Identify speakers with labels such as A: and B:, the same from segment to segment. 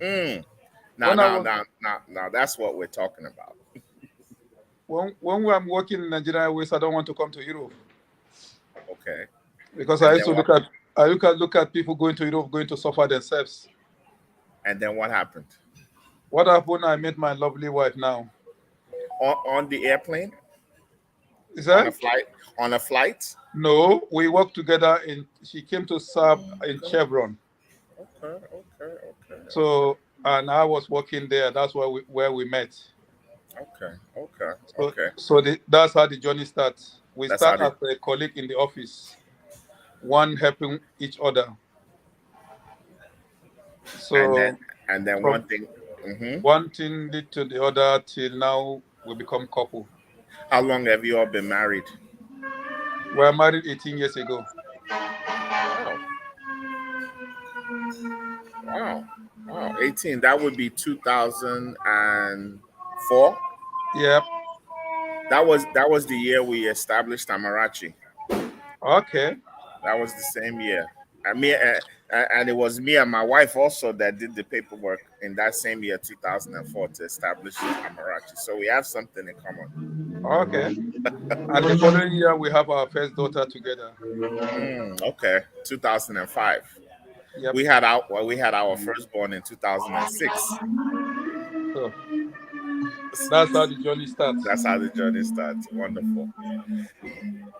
A: Mm. Now,
B: When I
A: now,
B: was
A: now, now, now, that's what we're talking about.
B: when I'm working in Nigeria Airways, I don't want to come to Europe
A: Okay.
B: because I
A: And
B: used
A: then
B: to
A: what?
B: look at people going to Europe going to suffer themselves.
A: And then what happened?
B: What happened? I met my lovely wife now.
A: On the airplane,
B: Is
A: on
B: that?
A: a flight, on a flight.
B: No, we worked together in she came to serve in
A: Okay.
B: Chevron.
A: Okay. Okay. Okay.
B: So and I was working there. That's where we met.
A: Okay. Okay.
B: So
A: Okay.
B: that's how the journey starts. We
A: That's how
B: start
A: they.
B: as a colleague in the office, one helping each other.
A: And then
B: So
A: and then
B: from
A: one thing. Hmm.
B: one thing lead to the other till now we become couple.
A: How long have you all been married?
B: We were married 18 years ago.
A: Wow. Wow. Wow. 18. That would be 2004.
B: Yep.
A: That was the year we established Amarachi.
B: Okay.
A: That was the same year. And it was me and my wife also that did the paperwork in that same year, 2004, to establish Amarachi. So we have something in common.
B: Okay. And the following year we have our first daughter together.
A: Okay, 2005.
B: Yep.
A: We had our firstborn in 2006.
B: So that's how the journey starts.
A: That's how the journey starts. Wonderful.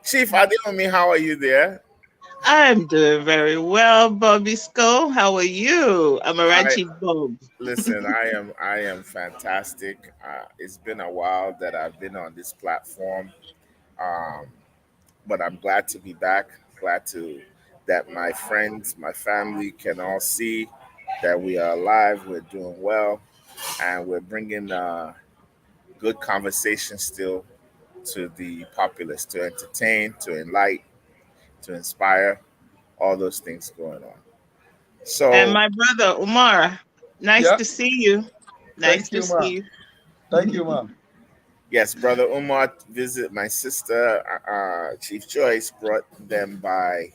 A: Chief Adewumi, how are you there?
C: I'm doing very well, Bobby Skull. How are you?
A: I
C: Amarachi Bob.
A: Listen, I am fantastic. It's been a while that I've been on this platform, um, but I'm glad to be back. Glad to that my friends, my family can all see that we are alive. We're doing well, and we're bringing good conversation still to the populace to entertain, to enlighten, to inspire, all those things going on.
C: And
A: So,
C: my brother Umar. Nice
B: Yeah.
C: to see you. Nice
B: Thank
C: to
B: you,
C: see
B: ma.
C: you.
B: Thank you, ma.
A: yes, Brother Umar visit my sister, Chief Joyce, brought them by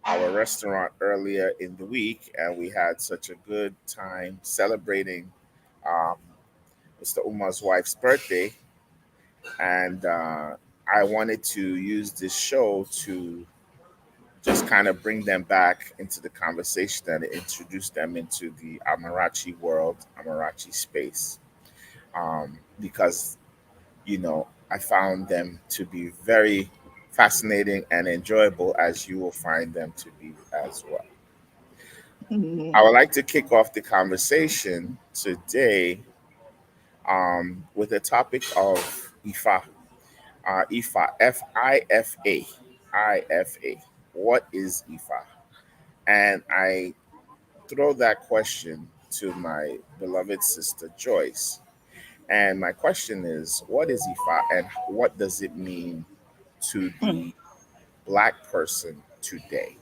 A: our restaurant earlier in the week, and we had such a good time celebrating um, Mr. Umar's wife's birthday. And I wanted to use this show to just kind of bring them back into the conversation and introduce them into the Amarachi world, Amarachi space. Because I found them to be very fascinating and enjoyable, as you will find them to be as well. I would like to kick off the conversation today with the topic of IFA. IFA, FIFA, IFA. What is IFA? And I throw that question to my beloved sister Joyce. And my question is, what is IFA and what does it mean to the black person today?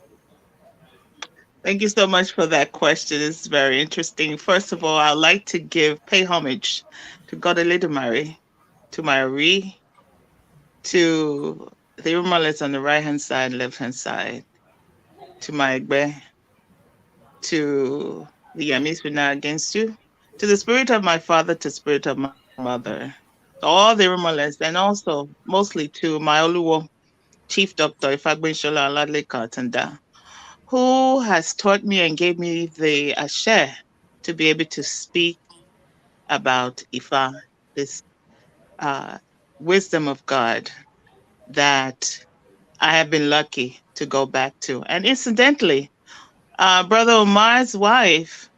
C: Thank you so much for that question. It's very interesting. First of all, I'd like to pay homage to God Mary, to Mary, to the Romalets on the right hand side, left hand side, to my Egbe, to the Yamis we now against you, to the spirit of my father, to the spirit of my mother, to all the Romalets, and also mostly to my Oluwo, Chief Doctor Ifagbinshola Aladle Katanda, who has taught me and gave me the ashe to be able to speak about Ifa, this uh, wisdom of God that I have been lucky to go back to. And incidentally, Brother Omar's wife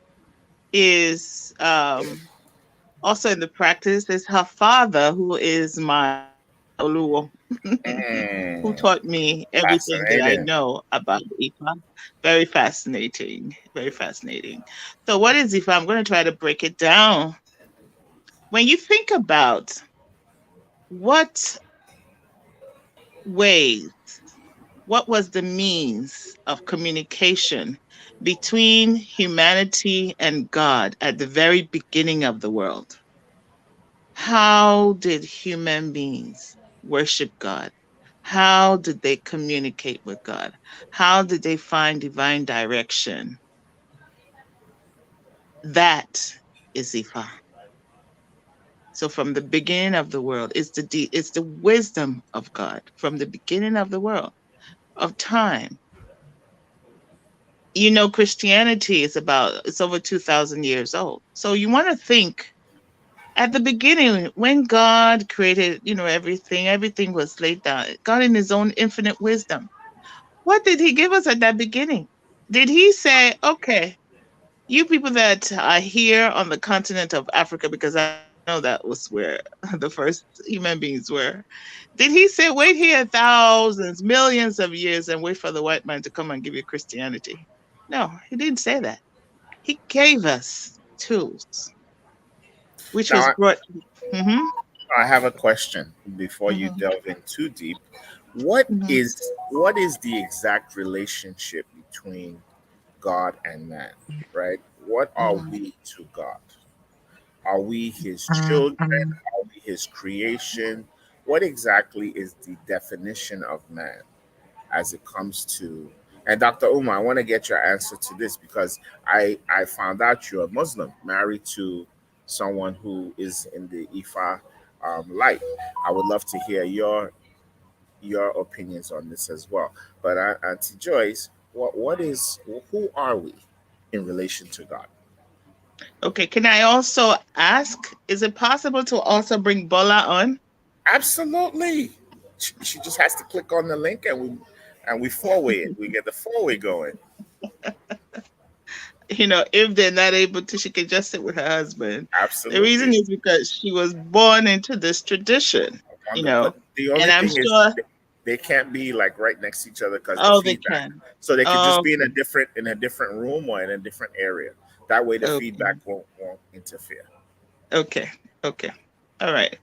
C: is also in the practice. Is her father, who is my Oluwo, who
A: Mm,
C: taught me everything that I
A: fascinating.
C: know about Ifa. Very fascinating. Very fascinating. So, what is Ifa? I'm going to try to break it down. When you think about what ways, what was the means of communication between humanity and God at the very beginning of the world? How did human beings worship God? How did they communicate with God? How did they find divine direction? That is Ifa. So from the beginning of the world, it's the wisdom of God from the beginning of the world, of time. Christianity it's over 2,000 years old. So you want to think at the beginning, when God created, everything was laid down. God in his own infinite wisdom. What did he give us at that beginning? Did he say, okay, you people that are here on the continent of Africa, because I know that was where the first human beings were. Did he say, wait here thousands, millions of years and wait for the white man to come and give you Christianity? No, he didn't say that. He gave us tools, which was
A: Now,
C: brought. Mm-hmm,
A: I have a question before you
C: mm-hmm,
A: delve in too deep. What
C: mm-hmm,
A: is what is the exact relationship between God and man? Right? What are
C: mm-hmm.
A: we to God? Are we his children? Are we his creation? What exactly is the definition of man as it comes to, and Dr. Umar, I want to get your answer to this because I found out you're a Muslim married to someone who is in the Ifa light. I would love to hear your opinions on this as well. But Auntie Joyce, who are we in relation to God?
C: Okay, can I also ask, is it possible to also bring Bola on?
A: Absolutely. She just has to click on the link and we four-way it. We get the four-way going.
C: If they're not able to, she can just sit with her husband. The reason
A: Absolutely.
C: is because she was born into this tradition,
A: But the
C: and
A: only
C: I'm
A: thing is
C: sure,
A: they can't be like right next to each other because the
C: oh, they
A: feedback.
C: can.
A: So they could just
C: Oh,
A: be in a different room or in a different area. That way the
C: okay,
A: feedback won't interfere.
C: okay, okay. All right.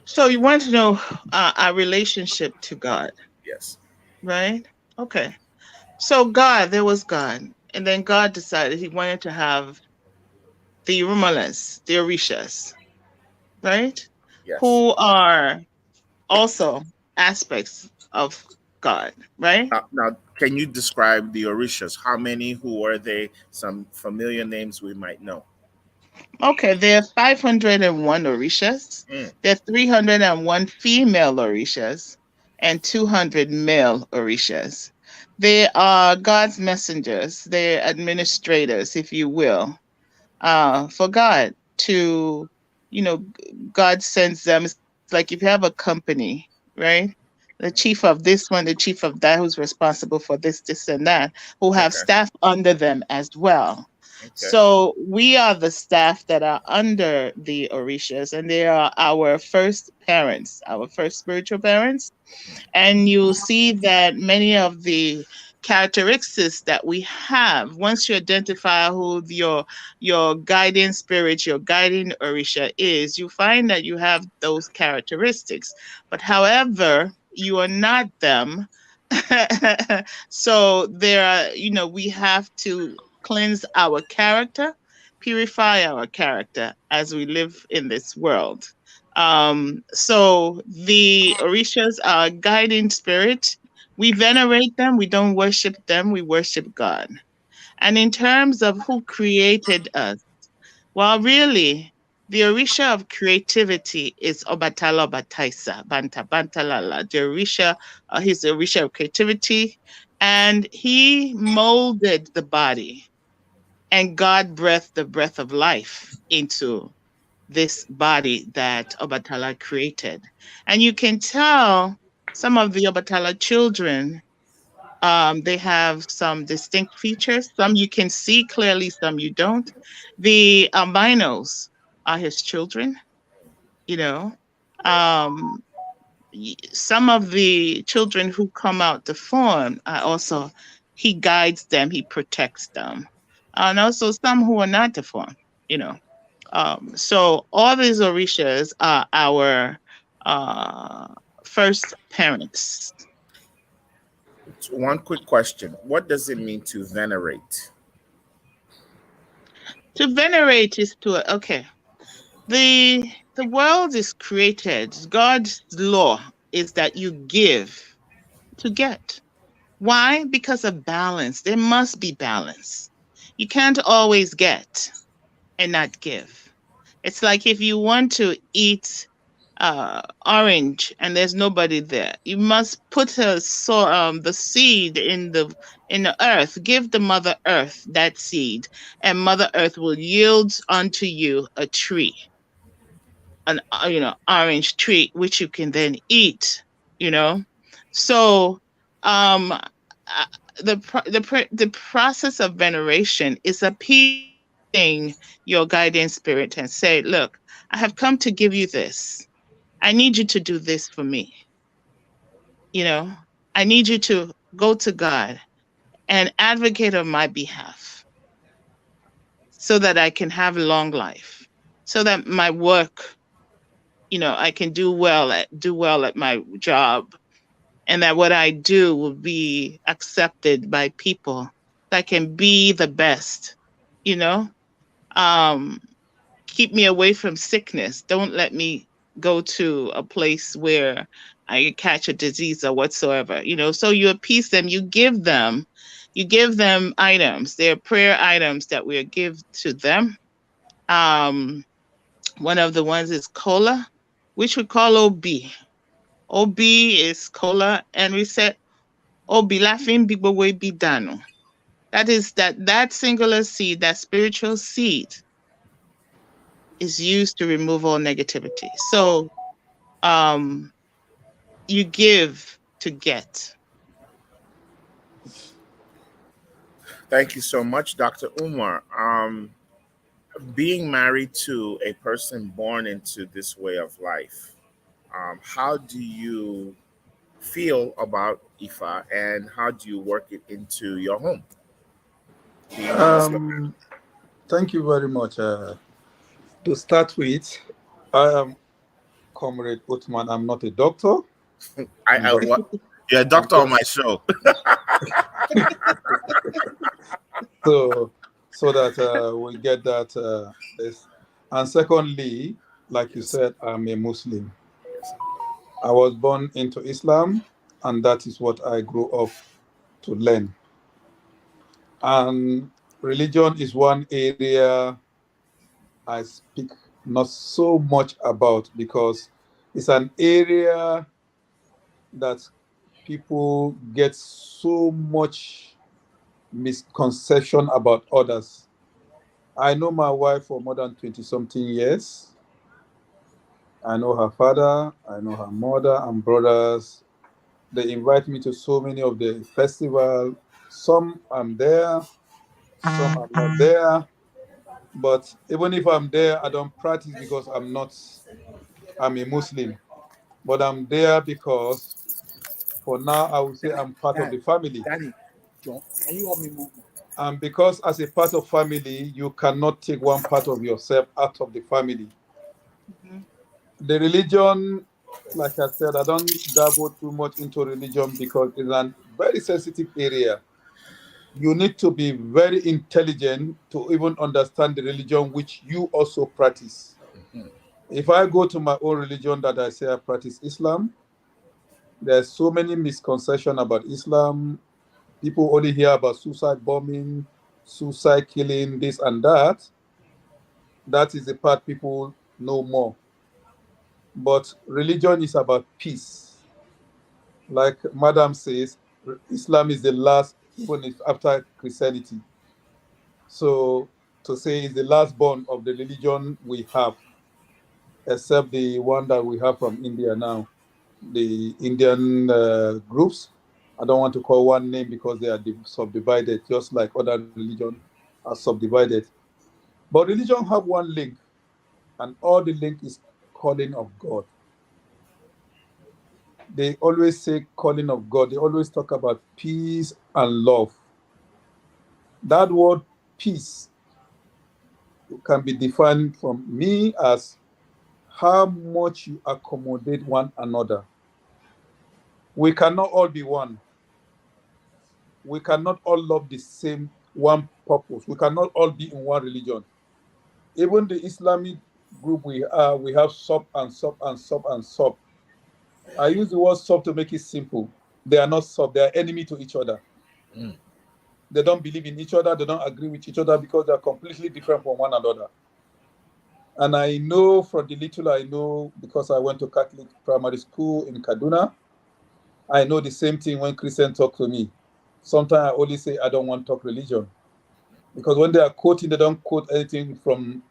C: So you want to know our relationship to God,
A: Yes.
C: right? Okay. So God, there was God, and then God decided he wanted to have the Rumalas, the Orishas, right?
A: Yes.
C: Who are also aspects of God, right?
A: Now, can you describe the Orishas? How many? Who are they? Some familiar names we might know.
C: Okay, there are 501 Orishas,
A: Mm,
C: there are 301 female Orishas, and 200 male Orishas. They are God's messengers, they're administrators, if you will, for God to, God sends them. It's like if you have a company, right? The chief of this one, the chief of that, who's responsible for this, and that, who have
A: okay.
C: staff under them as well.
A: Okay.
C: So we are the staff that are under the Orishas, and they are our first parents, our first spiritual parents. And you'll see that many of the characteristics that we have, once you identify who your guiding spirit, your guiding Orisha is, you find that you have those characteristics. But however, you are not them. So there are, we have to cleanse our character, purify our character as we live in this world. So the Orishas are guiding spirit. We venerate them. We don't worship them. We worship God. And in terms of who created us, well, really, the Orisha of creativity is Obatala Bataisa, Banta Bantalala. The Orisha, he's the Orisha of creativity, and he molded the body, and God breathed the breath of life into this body that Obatala created. And you can tell some of the Obatala children, they have some distinct features. Some you can see clearly, some you don't. The albinos are his children, you know. Um, some of the children who come out deformed are also, he guides them, he protects them. And also some who are not deformed, you know. So all these orishas are our uh, first parents.
A: One quick question: what does it mean to venerate?
C: To venerate is to, okay, the world is created. God's law is that you give to get. Why? Because of balance. There must be balance. You can't always get and not give. It's like if you want to eat orange and there's nobody there, you must put the seed in the earth. Give the Mother Earth that seed, and Mother Earth will yield unto you a tree, an orange tree, which you can then eat. You know, so um, the process of veneration is appeasing your guiding spirit and say, look, I have come to give you this. I need you to do this for me. You know, I need you to go to God and advocate on my behalf so that I can have a long life, so that my work, I can do well at my job, and that what I do will be accepted by people. That can be the best, you know. Um, Keep me away from sickness. Don't let me go to a place where I catch a disease or whatsoever. So you appease them. You give them items. They're prayer items that we give to them. One of the ones is cola, which we call OB. OB is cola, and we said OB laughing big way be dano. That is that singular seed, that spiritual seed, is used to remove all negativity. So you give to get.
A: Thank you so much, Dr. Umar. Being married to a person born into this way of life, how do you feel about IFA, and how do you work it into your home? Being a Muslim.
B: Thank you very much. To start with, I am Comrade Uthman. I'm not a doctor.
A: You're a doctor on my show.
B: so that we get that. This. And secondly, like you said, I'm a Muslim. I was born into Islam, and that is what I grew up to learn. And religion is one area I speak not so much about, because it's an area that people get so much misconception about others. I know my wife for more than 20 something years. I know her father, I know her mother and brothers. They invite me to so many of the festival. Some I'm there, some I'm not there. But even if I'm there, I don't practice because I'm a Muslim. But I'm there because for now I would say I'm part of the family.
D: Daddy, John, can you help me move?
B: And because as a part of family, you cannot take one part of yourself out of the family.
C: Mm-hmm.
B: The religion, like I said, I don't dabble too much into religion because it's a very sensitive area. You need to be very intelligent to even understand the religion which you also practice.
D: Mhm.
B: If I go to my own religion that I say I practice Islam, there's so many misconceptions about Islam. People only hear about suicide bombing, suicide killing, this and that. That is the part people know more. But religion is about peace. Like Madam says, Islam is the last, even if after Christianity. So to say it's the last born of the religion we have, except the one that we have from India now, the Indian groups. I don't want to call one name because they are subdivided, just like other religions are subdivided. But religion have one link, and all the link is calling of God. They always say calling of God. They always talk about peace and love. That word peace can be defined from me as how much you accommodate one another. We cannot all be one. We cannot all love the same one purpose. We cannot all be in one religion. Even the Islamic group we have sub and sub and sub and sub. I use the word sub to make it simple. They are not sub, they are enemy to each other.
D: Mm.
B: They don't believe in each other. They don't agree with each other because they're completely different from one another. And I know from the little I know, because I went to Catholic primary school in Kaduna, I know the same thing when Christians talk to me. Sometimes I only say I don't want to talk religion. Because when they are quoting, they don't quote anything from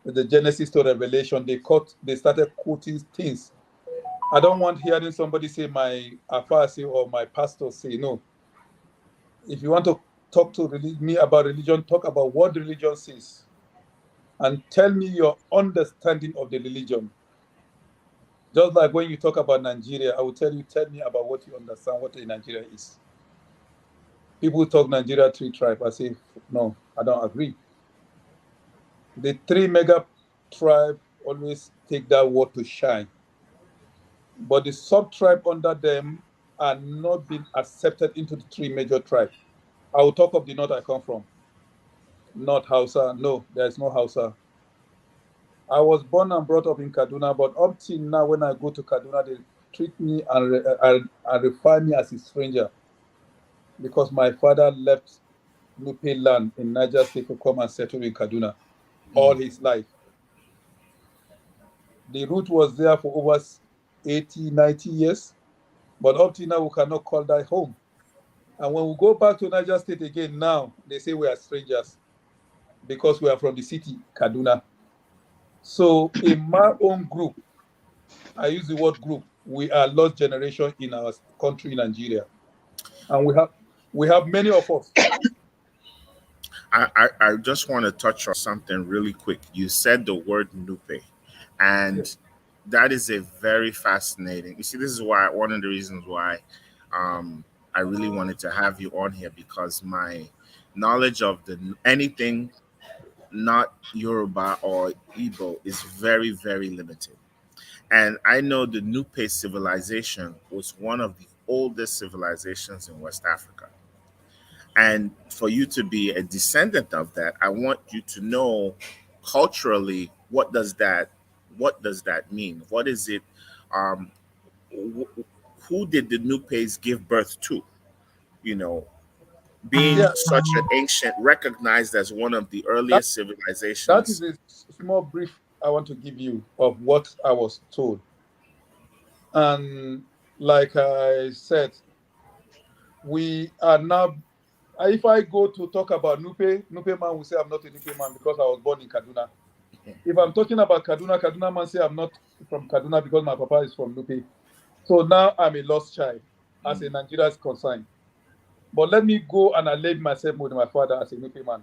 B: the Genesis to Revelation. They started quoting things. I don't want hearing somebody say my IFA say or my pastor say. No. If you want to talk to me about religion, talk about what religion says. And tell me your understanding of the religion. Just like when you talk about Nigeria, I will tell me about what you understand, what a Nigeria is. People talk Nigeria three tribes. I say, no, I don't agree. The three mega tribe always take that word to shine. But the sub-tribe under them are not being accepted into the three major tribes. I will talk of the north I come from. Not Hausa. No, there's no Hausa. I was born and brought up in Kaduna, but up till now, when I go to Kaduna, they treat me and refer me as a stranger because my father left Nupe land in Niger State to come and settle in Kaduna all his life. The root was there for over 80, 90 years, but up till now, we cannot call that home. And when we go back to Niger State again now, they say we are strangers because we are from the city, Kaduna. So in my own group, I use the word group, we are lost generation in our country, Nigeria. And we have many of us.
A: I just want to touch on something really quick. You said the word Nupe, and that is a very fascinating. You see, this is why one of the reasons why I really wanted to have you on here, because my knowledge of the anything not Yoruba or Igbo is very, very limited. And I know the Nupe civilization was one of the oldest civilizations in West Africa. And for you to be a descendant of that, I want you to know culturally what does that mean? What is it? Um, wh- who did the Nupes give birth to? You know, being
B: Yeah,
A: such an ancient, recognized as one of the
B: that,
A: earliest
B: that is
A: civilizations.
B: a small brief I want to give you of what I was told. And like I said, we are now, if I go to talk about Nupe man will say I'm not a Nupe man because I was born in Kaduna. If I'm talking about Kaduna, Kaduna man say I'm not from Kaduna because my papa is from Nupe. So now I'm a lost child as a Nigeria is concerned. But let me go and allege myself with my father as a Nupe man.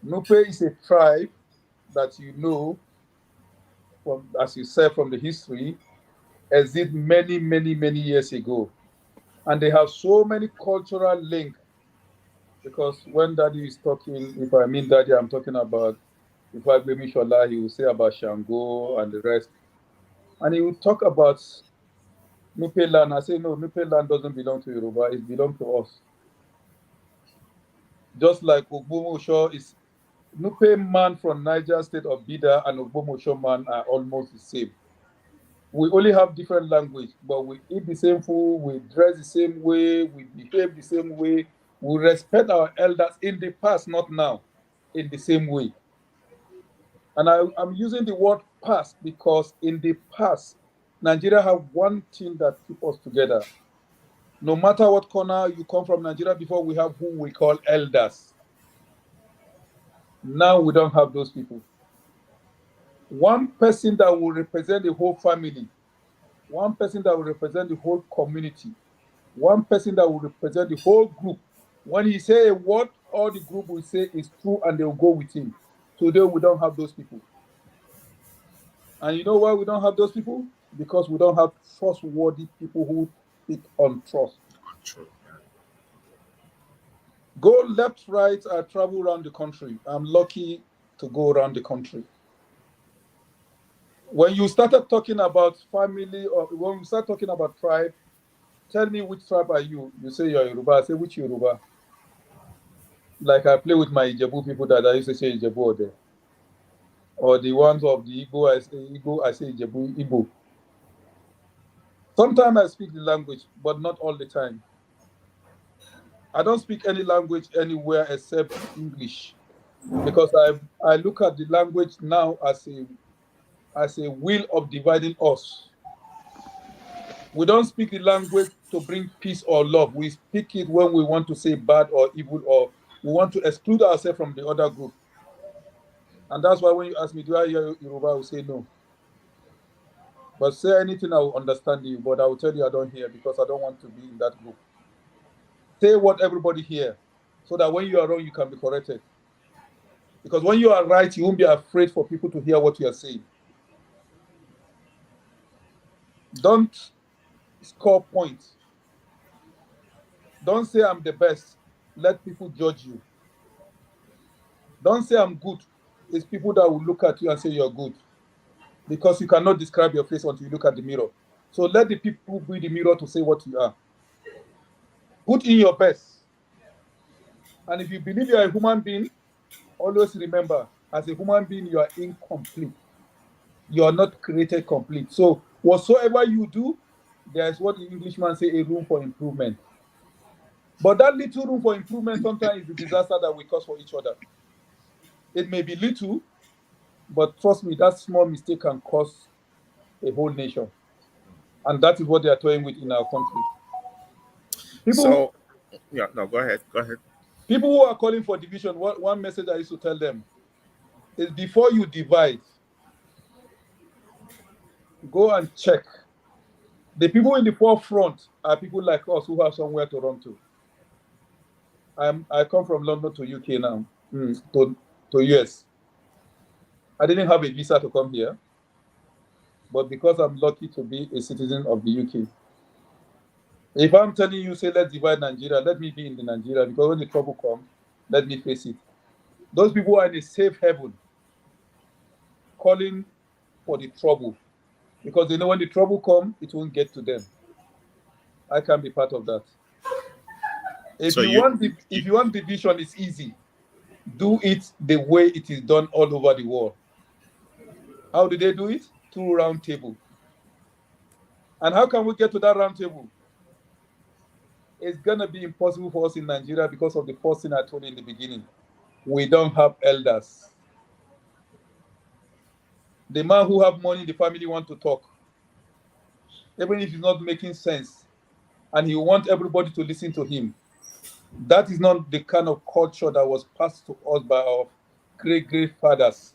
B: Nupe is a tribe that you know, from, as you said, from the history, existed many, many, many years ago. And they have so many cultural links because when daddy is talking, if I mean daddy, I'm talking about, if I blame Shola, he will say about Shango and the rest. And he will talk about Nupe land. I say, no, Nupe land doesn't belong to Yoruba, it belongs to us. Just like Ogbomosho is, Nupe man from Niger State of Bida and Ogbomosho man are almost the same. We only have different language, but we eat the same food, we dress the same way, we behave the same way, we respect our elders in the past, not now, in the same way. And I'm using the word past because in the past, Nigeria have one thing that keep us together. No matter what corner you come from Nigeria, before we have who we call elders. Now we don't have those people. One person that will represent the whole family, one person that will represent the whole community, one person that will represent the whole group. When he say a word, all the group will say is true and they will go with him. Today we don't have those people. And you know why we don't have those people? Because we don't have trustworthy people who speak on trust.
A: True.
B: Go left, right, I travel around the country. I'm lucky to go around the country. When you started talking about family or when we start talking about tribe, tell me which tribe are you? You say you're Yoruba. I say which Yoruba? Like I play with my Ijebu people that I used to say Ijebu or there. Or the ones of the Igbo, I say Ijebu, Igbo. Sometimes I speak the language, but not all the time. I don't speak any language anywhere except English, because I look at the language now as a will of dividing us. We don't speak the language to bring peace or love. We speak it when we want to say bad or evil, or we want to exclude ourselves from the other group. And that's why when you ask me, do I hear Yoruba, I will say no. But say anything, I will understand you. But I will tell you I don't hear, because I don't want to be in that group. Say what everybody hear, so that when you are wrong, you can be corrected. Because when you are right, you won't be afraid for people to hear what you are saying. Don't score points. Don't say I'm the best. Let people judge you. Don't say I'm good. It's people that will look at you and say you're good, because you cannot describe your face until you look at the mirror. So let the people be the mirror to say what you are. Put in your best. And if you believe you're a human being, always remember, as a human being, you are incomplete. You are not created complete. So whatsoever you do, there's what the Englishman say, a room for improvement. But that little room for improvement sometimes is the disaster that we cause for each other. It may be little, but trust me, that small mistake can cause a whole nation. And that is what they are toying with in our country. People,
A: So, yeah, no, go ahead. Go ahead.
B: people who are calling for division, one message I used to tell them is, before you divide, go and check. The people in the forefront are people like us who have somewhere to run to. I come from London to UK now, to US. I didn't have a visa to come here, but because I'm lucky to be a citizen of the UK. If I'm telling you, say, let's divide Nigeria, let me be in the Nigeria, because when the trouble comes, let me face it. Those people are in a safe haven, calling for the trouble, because they know when the trouble comes, it won't get to them. I can be part of that. If
A: So
B: you want division, it's easy. Do it the way it is done all over the world. How do they do it? Through round table. And how can we get to that round table? It's gonna be impossible for us in Nigeria because of the first thing I told you in the beginning. We don't have elders. The man who have money in the family want to talk, even if it's not making sense, and he want everybody to listen to him. That is not the kind of culture that was passed to us by our great fathers.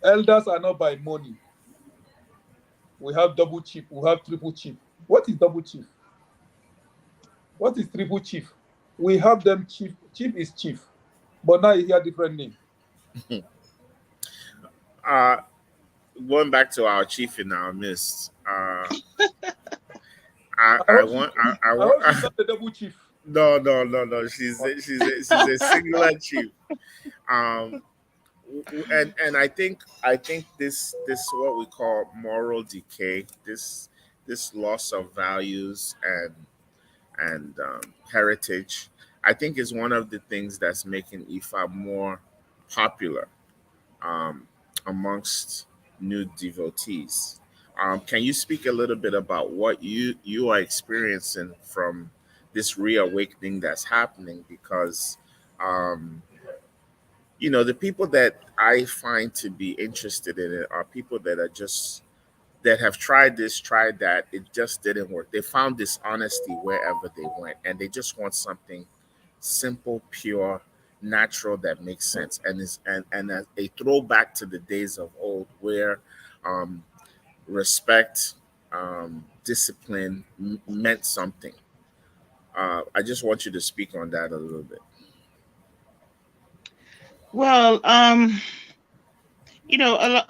B: Elders are not by money. We have double chief, we have triple chief. What is double chief? What is triple chief? We have them chief. Chief is chief, but now you hear different name.
A: Uh, Going back to our chief in our midst. I
B: I hope she's
A: want.
B: not the double chief.
A: No, no, no, no. She's a singular chief. Um, and I think this what we call moral decay. This loss of values and heritage. I think is one of the things that's making IFA more popular um, amongst new devotees. Can you speak a little bit about what you are experiencing from this reawakening that's happening? Because um, the people that I find to be interested in it are people that are just that have tried this, tried that. It just didn't work. They found dishonesty wherever they went, and they just want something simple, pure, natural that makes sense, and is and a throwback to the days of old where um, respect, discipline meant something. I just want you to speak on that a little bit.
C: Well, a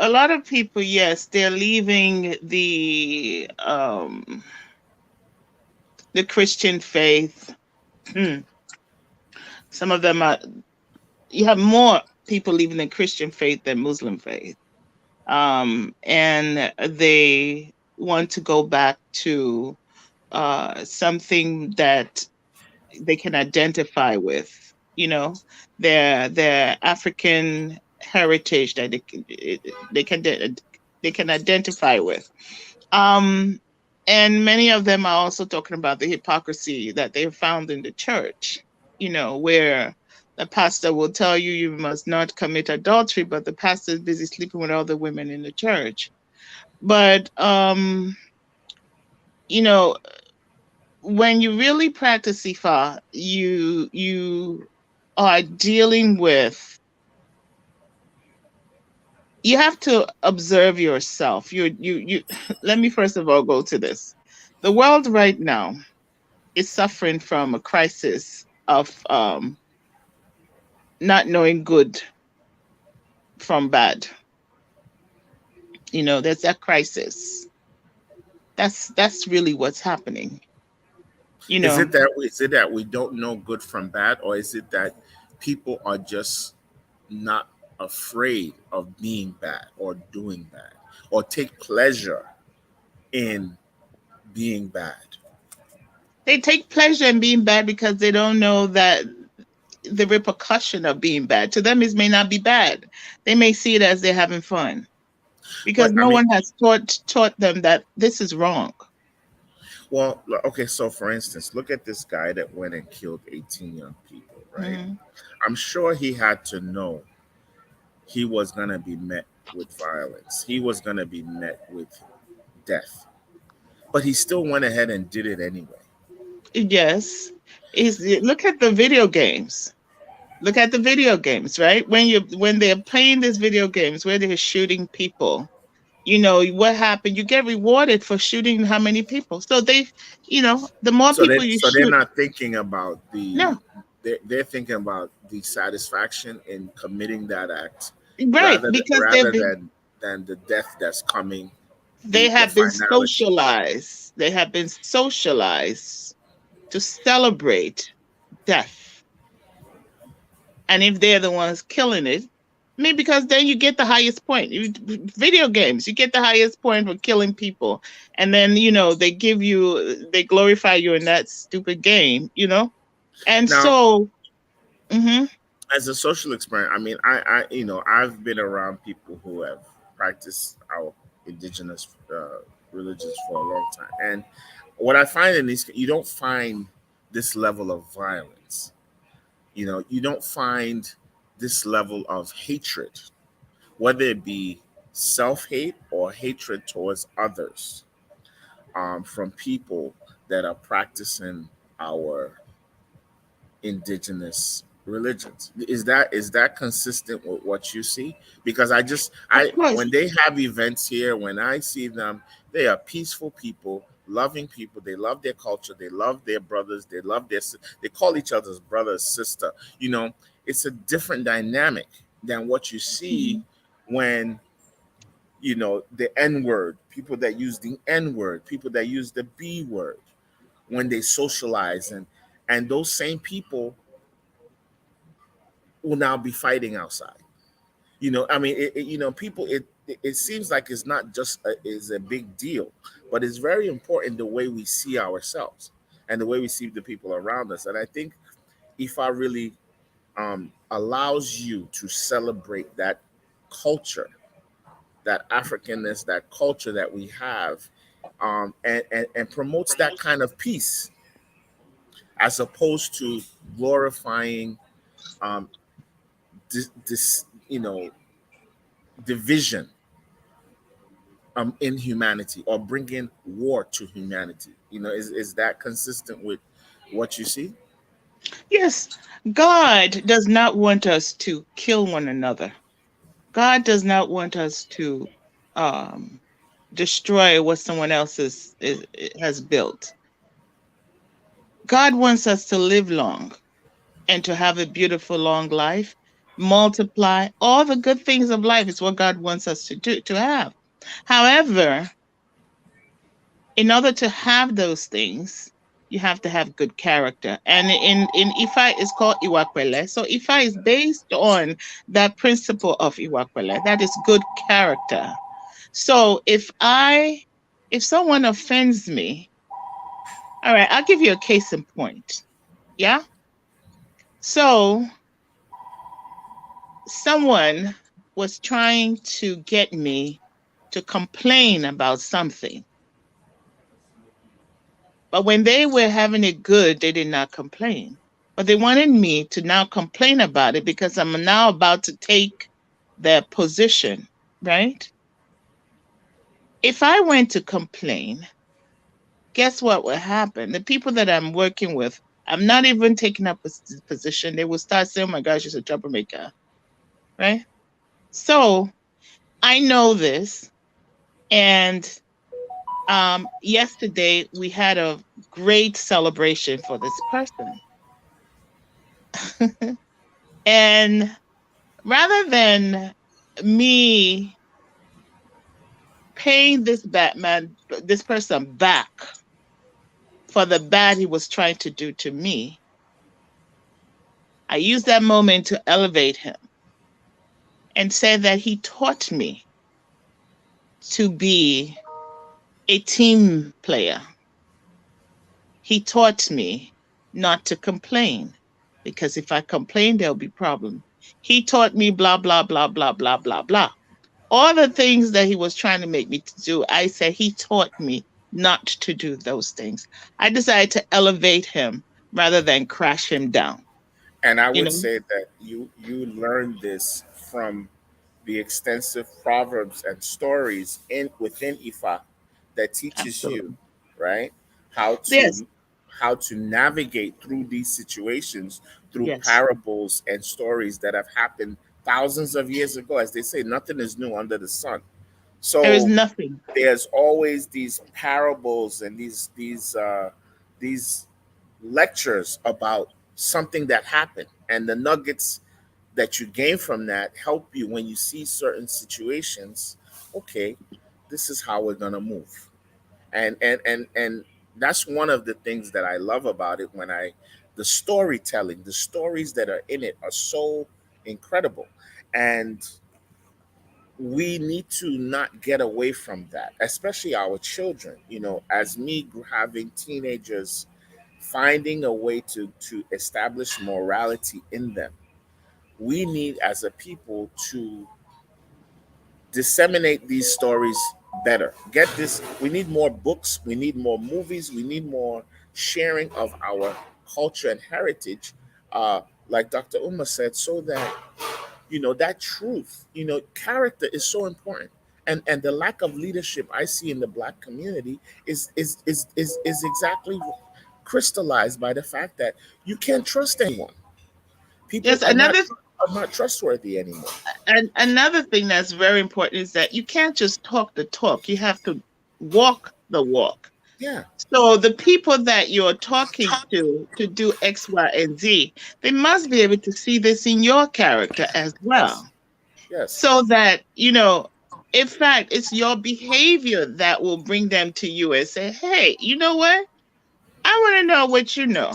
C: lot of people, yes, they're leaving the Christian faith. Some of them you have more people leaving the Christian faith than Muslim faith. And they want to go back to something that they can identify with, their African heritage that they can identify with. Um, And many of them are also talking about the hypocrisy that they found in the church, where the pastor will tell you you must not commit adultery, but the pastor is busy sleeping with other women in the church. But you know, when you really practice IFA, you are dealing with, you have to observe yourself. You let me first of all go to this. The world right now is suffering from a crisis of not knowing good from bad. There's that crisis. That's really what's happening. You
A: Is
C: know,
A: it that we don't know good from bad, or is it that people are just not afraid of being bad or doing bad, or take pleasure in being bad?
C: they take pleasure in being bad because they don't know that the repercussion of being bad to them is may not be bad. They may see it as they're having fun because
A: But I
C: no
A: mean,
C: one has taught them that this is wrong.
A: well, okay. So, for instance, look at this guy that went and killed 18 young people. Right?
C: Hmm.
A: I'm sure he had to know he was gonna be met with violence. He was gonna be met with death, but he still went ahead and did it anyway.
C: Yes, is look at the video games. Look at the video games, right? When they're playing these video games where they're shooting people, what happened? You get rewarded for shooting how many people. So the more
A: So
C: people you
A: they're
C: shoot,
A: not thinking about
C: no,
A: they're thinking about the satisfaction in committing that act
C: right? Because
A: rather than the death that's coming,
C: they
A: the
C: have been
A: finality.
C: socialized. They have been socialized to celebrate death. And if they're the ones killing it, maybe because then you get the highest point. Video games, you get the highest point for killing people. And then, they glorify you in that stupid game. And
A: Now,
C: so, mhm,
A: as a social experiment, I mean, I've been around people who have practiced our indigenous religions for a long time, and what I find in these, you don't find this level of violence. You don't find this level of hatred, whether it be self hate or hatred towards others, from people that are practicing our indigenous religions. Is that consistent with what you see? Because
C: of
A: I
C: course.
A: when they have events here, when I see them, they are peaceful people, loving people. They love their culture, they love their brothers, they love they call each other's brother, sister. you know it's a different dynamic than what you see
C: Mhm.
A: when the N word, people that use the N word, people that use the B word, when they socialize, and those same people will now be fighting outside. I mean, people. It seems like it's not just is a big deal, but it's very important the way we see ourselves and the way we see the people around us. And I think IFA really allows you to celebrate that culture, that Africanness, that culture that we have, and promotes that kind of peace as opposed to glorifying um, this division in humanity, or bringing war to humanity. Is that consistent with what you see?
C: Yes, God does not want us to kill one another. God does not want us to um, destroy what someone else has built. God wants us to live long and to have a beautiful long life, multiply all the good things of life is what God wants us to have. However, in order to have those things, you have to have good character. And in Ifa, it's called Iwakwele. So Ifa is based on that principle of Iwakwele. That is good character. So if someone offends me, all right, I'll give you a case in point. Yeah. So someone was trying to get me to complain about something. But when they were having it good, they did not complain. But they wanted me to now complain about it because I'm now about to take their position, right? If I went to complain, guess what will happen? The people that I'm working with, I'm not even taking up a position. They will start saying, oh my gosh, she's a troublemaker, right? So I know this. And yesterday we had a great celebration for this person. And rather than me paying this person back for the bad he was trying to do to me, I used that moment to elevate him and say that he taught me to be a team player. He taught me not to complain because if I complain, there'll be problems. He taught me blah, blah, blah, blah, blah, blah, blah. All the things that he was trying to make me to do, I said he taught me not to do those things. I decided to elevate him rather than crash him down.
A: And I
C: You
A: would
C: know,
A: say that you learned this from the extensive proverbs and stories in within IFA that teaches you,
C: absolutely.
A: right, how
C: Yes,
A: to how to navigate through these situations through
C: yes.
A: parables and stories that have happened thousands of years ago. As they say, nothing is new under the sun.
C: There is
A: So
C: nothing.
A: there's always these parables and these lectures about something that happened, and the nuggets that you gain from that help you when you see certain situations. Okay, this is how we're gonna move, and that's one of the things that I love about it. When I the storytelling, the stories that are in it are so incredible, and we need to not get away from that, especially our children. As me having teenagers, finding a way to establish morality in them. We need, as a people, to disseminate these stories better. Get this. We need more books. We need more movies. We need more sharing of our culture and heritage. Like Dr. Uma said, so that that truth, character is so important. And the lack of leadership I see in the black community is exactly crystallized by the fact that you can't trust anyone. People
C: Yes,
A: are not trustworthy anymore.
C: and another thing that's very important is that you can't just talk the talk. You have to walk the walk.
A: Yeah.
C: So the people that you're talking to do X, Y, and Z, they must be able to see this in your character as well.
A: Yes. Yes.
C: So that, in fact, it's your behavior that will bring them to you and say, hey, you know what? I want to know what you know.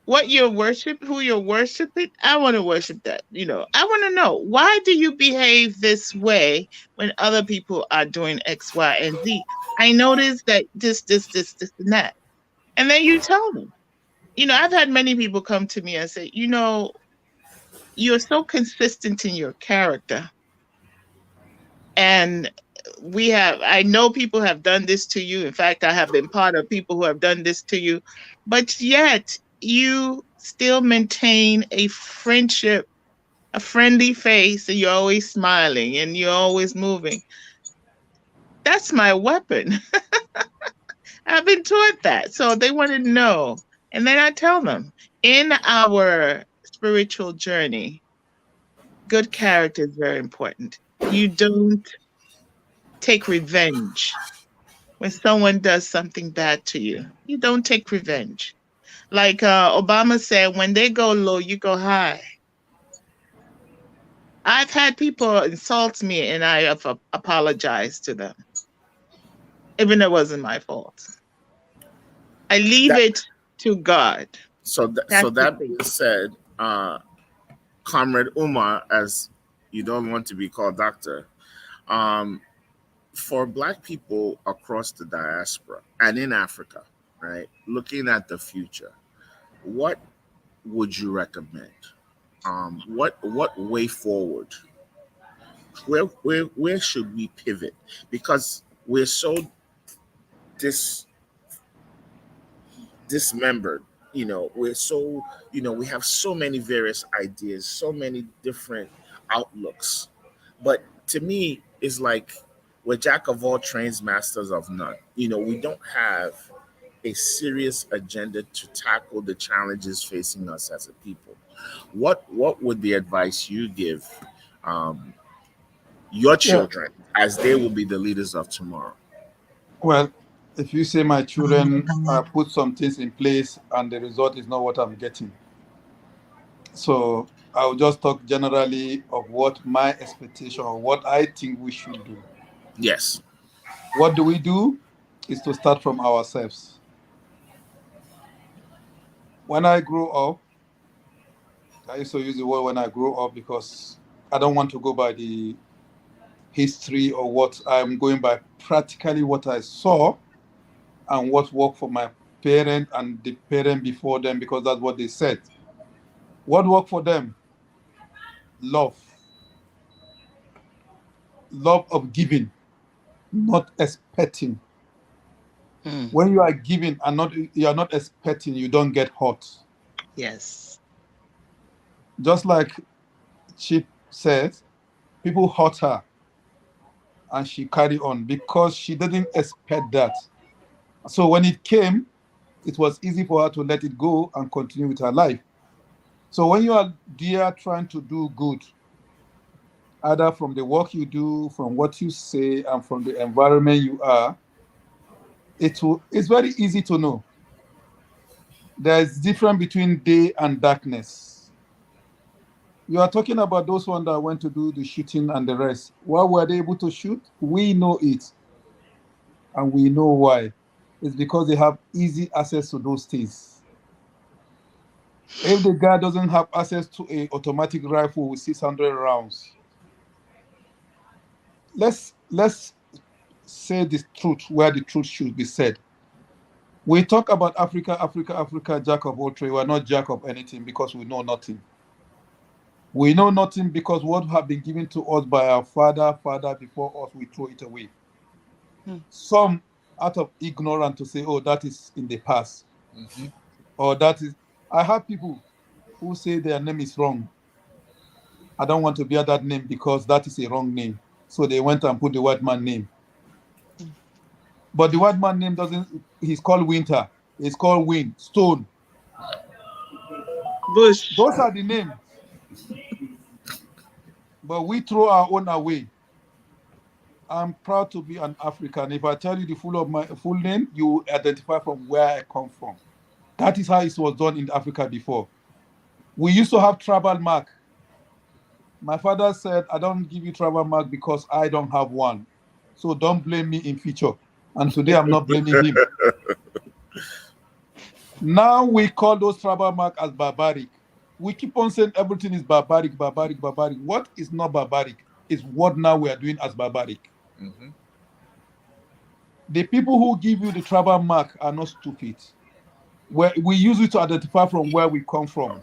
C: What you're worshiping, who you're worshiping. I want to worship that. I want to know, why do you behave this way when other people are doing X, Y, and Z? I noticed that this, and that. And then you tell them. I've had many people come to me and say, you're so consistent in your character. And I know people have done this to you. In fact, I have been part of people who have done this to you, but yet you still maintain a friendship, a friendly face, and you're always smiling and you're always moving. That's my weapon. I've been taught that. So they want to know. And then I tell them, in our spiritual journey, good character is very important. You don't take revenge when someone does something bad to you. You don't take revenge. Like Obama said, when they go low, you go high. I've had people insult me and I have apologized to them, even though it wasn't my fault. I leave
A: That
C: it to God.
A: so
C: That's the
A: that
C: thing.
A: being said, Comrade Umar, as you don't want to be called doctor, um, for Black people across the diaspora and in Africa, right? Looking at the future, what would you recommend? What way forward? Where should we pivot? Because we're so dis dismembered. We're so, we have so many various ideas, so many different outlooks. But to me, it's like we're jack of all trades, masters of none. We don't have a serious agenda to tackle the challenges facing us as a people. What would the advice you give um, your
B: Yeah.
A: children, as they will be the leaders of tomorrow?
B: Well, if you say my children put some things in place and the result is not what I'm getting, so I'll just talk generally of what my expectation or what I think we should do.
A: Yes.
B: What do we do? Is to start from ourselves. When I grew up, I used to use the word when I grew up because I don't want to go by the history or what I'm going by, practically what I saw and what worked for my parent and the parent before them, because that's what they said. What worked for them? Love. Love of giving, not expecting.
C: Mm.
B: When you are giving and you are not expecting, you don't get hurt.
C: Yes.
B: Just like Chip says, people hurt her and she carried on because she didn't expect that. So when it came, it was easy for her to let it go and continue with her life. So when you are there trying to do good, either from the work you do, from what you say, and from the environment you are, it's very easy to know. There's difference between day and darkness. You are talking about those ones that went to do the shooting and the rest. Why were they able to shoot? We know it, and we know why. It's because they have easy access to those things. If the guy doesn't have access to a automatic rifle with 600 rounds, let's say the truth where the truth should be said. We talk about Africa, Africa, Africa, jack of all trades. We're not jack of anything because we know nothing. We know nothing because what have been given to us by our father before us, we throw it away. Some out of ignorance to say, oh, that is in the past. Or that is, I have people who say their name is wrong. I don't want to bear that name because that is a wrong name. So they went and put the white man name. But the white man name he's called Winter. He's called Wind, Stone.
C: Bush.
B: Those are the names. But we throw our own away. I'm proud to be an African. If I tell you the my full name, you identify from where I come from. That is how it was done in Africa before. We used to have tribal mark. My father said, I don't give you tribal mark because I don't have one. So don't blame me in future. And today I'm not blaming him. Now we call those tribal mark as barbaric. We keep on saying everything is barbaric, barbaric, barbaric. What is not barbaric is what now we are doing as barbaric. The people who give you the tribal mark are not stupid. We use it to identify from where we come from.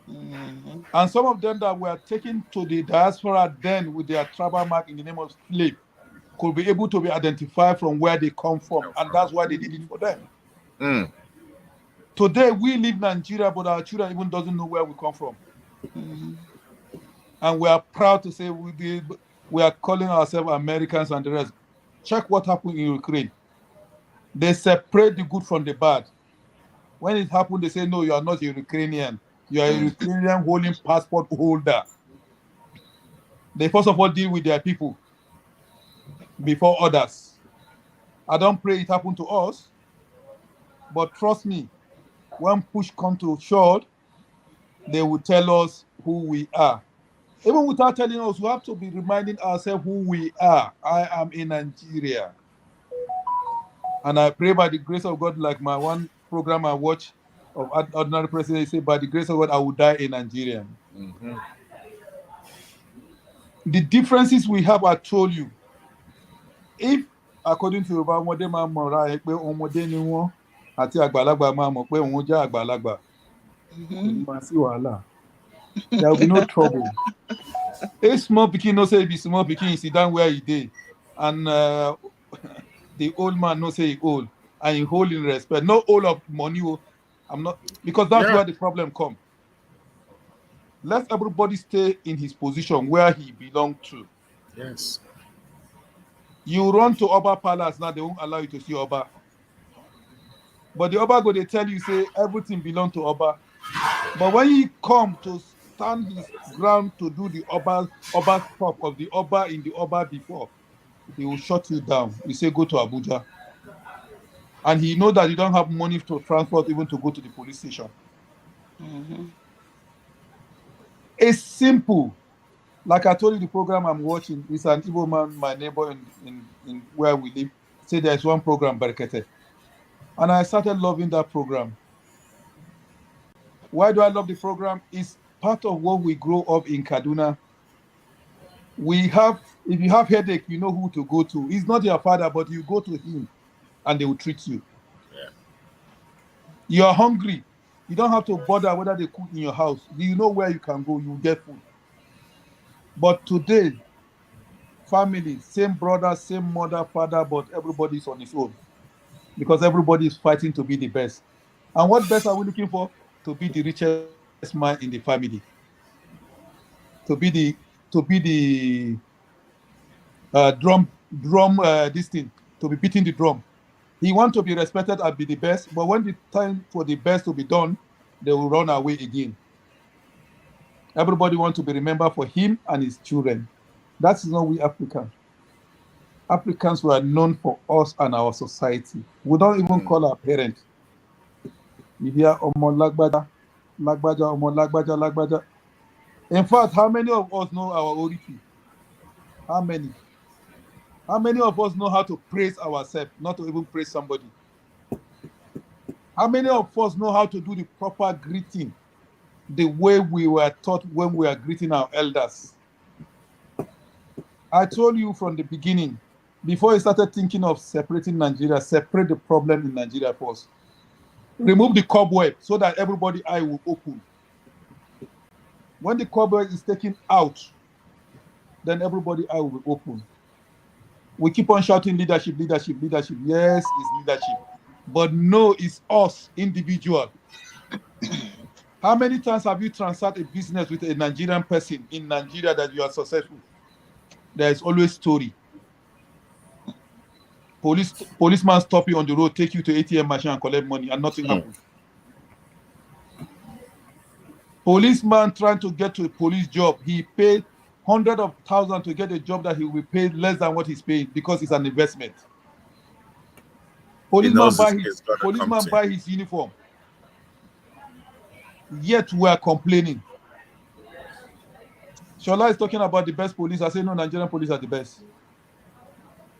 B: And some of them that were taken to the diaspora then with their tribal mark in the name of slave could be able to be identified from where they come from. And that's why they did it for them. Today, we live in Nigeria, but our children even doesn't know where we come from. And we are proud to say we are calling ourselves Americans and the rest. Check what happened in Ukraine. They separate the good from the bad. When it happened, they say, no, you are not a Ukrainian. You are a Ukrainian holding passport holder. They first of all deal with their people before others. I don't pray it happened to us, but trust me, when push comes to shove, they will tell us who we are. Even without telling us, we have to be reminding ourselves who we are. I am in Nigeria. And I pray by the grace of God, like my one program I watch of Ordinary President, say, by the grace of God, I will die in Nigeria. The differences we have, I told you. If, according to Yoruba, ọmọdé máa mọ̀ ra ẹ pé ọmọdé ni wọ́n àti àgbàlagbà máa mọ̀ pé òun jẹ́ àgbàlagbà, kò ní máa sí wàhálà. There will be no trouble. A small pikin no say be small pikin, sit down where he dey, and the old man no say he old, and you hold in respect. Not all of money. I'm not, because that's
A: Yeah.
B: where the problem comes. Let everybody stay in his position where he belongs to.
A: Yes.
B: You run to Oba Palace now, they won't allow you to see Oba. But the Oba go, they tell you, say, everything belongs to Oba. But when he come to stand his ground to do the Oba stuff of the Oba in the Oba before, he will shut you down. He say, go to Abuja. And he know that you don't have money to transport even to go to the police station.
C: Mm-hmm.
B: It's simple. Like I told you, the program I'm watching is an Igbo man, my neighbor in where we live, say there's one program, Berekete. And I started loving that program. Why do I love the program? It's part of what we grow up in Kaduna. We have, if you have headache, you know who to go to. He's not your father, but you go to him and they will treat you.
A: Yeah.
B: You're hungry. You don't have to bother whether they cook in your house. You know where you can go, you get food. But today, family, same brother, same mother, father, but everybody's on his own because everybody is fighting to be the best. And what best are we looking for? To be the richest man in the family. To be the this thing, to be beating the drum. He wants to be respected and be the best, but when the time for the best to be done, they will run away again. Everybody wants to be remembered for him and his children. That is not we Africans. Africans were known for us and our society. We don't even call our parents. You hear Omo Lagbaja, Lagbaja, Omo Lagbaja, Lagbaja. In fact, how many of us know our origin? How many? How many of us know how to praise ourselves, not to even praise somebody? How many of us know how to do the proper greeting, the way we were taught when we are greeting our elders? I told you from the beginning, before you started thinking of separating Nigeria, separate the problem in Nigeria first. Remove the cobweb so that everybody's eye will open. When the cobweb is taken out, then everybody's eye will be open. We keep on shouting leadership, leadership, leadership. Yes, it's leadership. But no, it's us, individual. How many times have you transferred a business with a Nigerian person in Nigeria that you are successful? There is always story. Policeman stop you on the road, take you to ATM machine and collect money, and nothing happens. Policeman trying to get to a police job, he paid hundreds of thousands to get a job that he will be paid less than what he's paying because it's an investment.
A: He knows it's gonna come
B: Policeman
A: to
B: buy
A: him.
B: his uniform. Yet we are complaining. Shola is talking about the best police. I say no, Nigerian police are the best.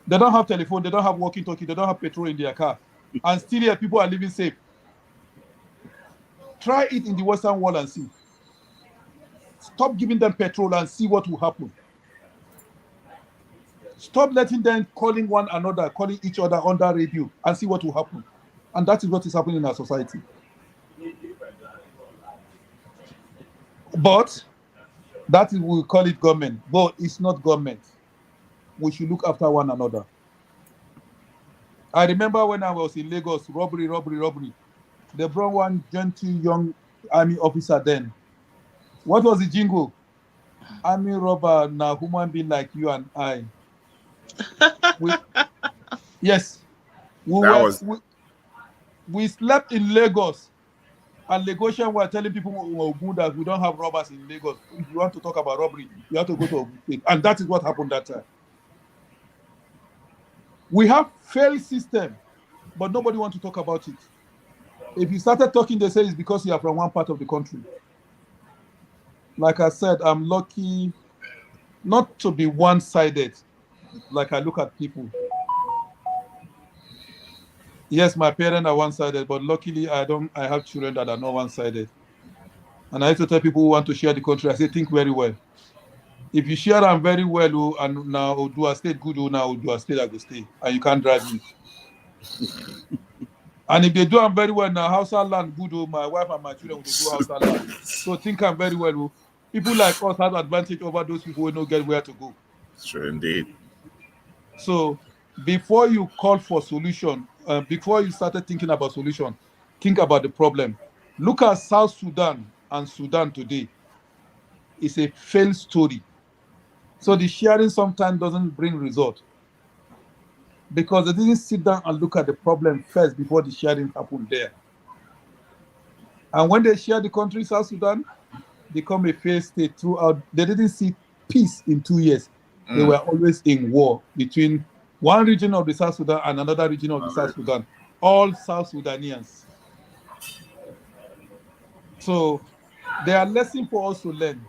B: They don't have telephone, they don't have walkie-talkie, they don't have petrol in their car. And still here, people are living safe. Try it in the Western world and see. Stop giving them petrol and see what will happen. Stop letting them calling one another, calling each other under radio and see what will happen. And that is what is happening in our society. But that is, we call it government, but it's not government. We should look after one another. I remember when I was in Lagos, robbery. They brought one gentle young army officer then. What was the jingle? Army robber, now human being like you and I. Yes,
A: That was
B: we slept in Lagos, and Lagosian were telling people that we don't have robbers in Lagos. If you want to talk about robbery, you have to go to Ogun State. And that is what happened that time. We have failed system, but nobody wants to talk about it. If you started talking, they say it's because you are from one part of the country. Like I said, I'm lucky not to be one-sided, like I look at people. Yes, my parents are one-sided, but luckily I have children that are not one-sided. And I used to tell people who want to share the country, I say, think very well. If you share them very well, and now Odua State good, now Odua State I go stay, and you can't drive me. And if they do them very well, now Hausa land good, my wife and my children will go Hausa land. So think I'm very well. People like us have advantage over those people who don't get where to go.
A: true indeed.
B: So before you call for solution, before you started thinking about solution, think about the problem. Look at South Sudan and Sudan today. It's a failed story. So the sharing sometimes doesn't bring result because they didn't sit down and look at the problem first before the sharing happened there. And when they share the country, South Sudan become a failed state throughout. They didn't see peace in 2 years. They were always in war between one region of the South Sudan and another region of the South Sudan, all South Sudanese. So there are lessons for us to learn.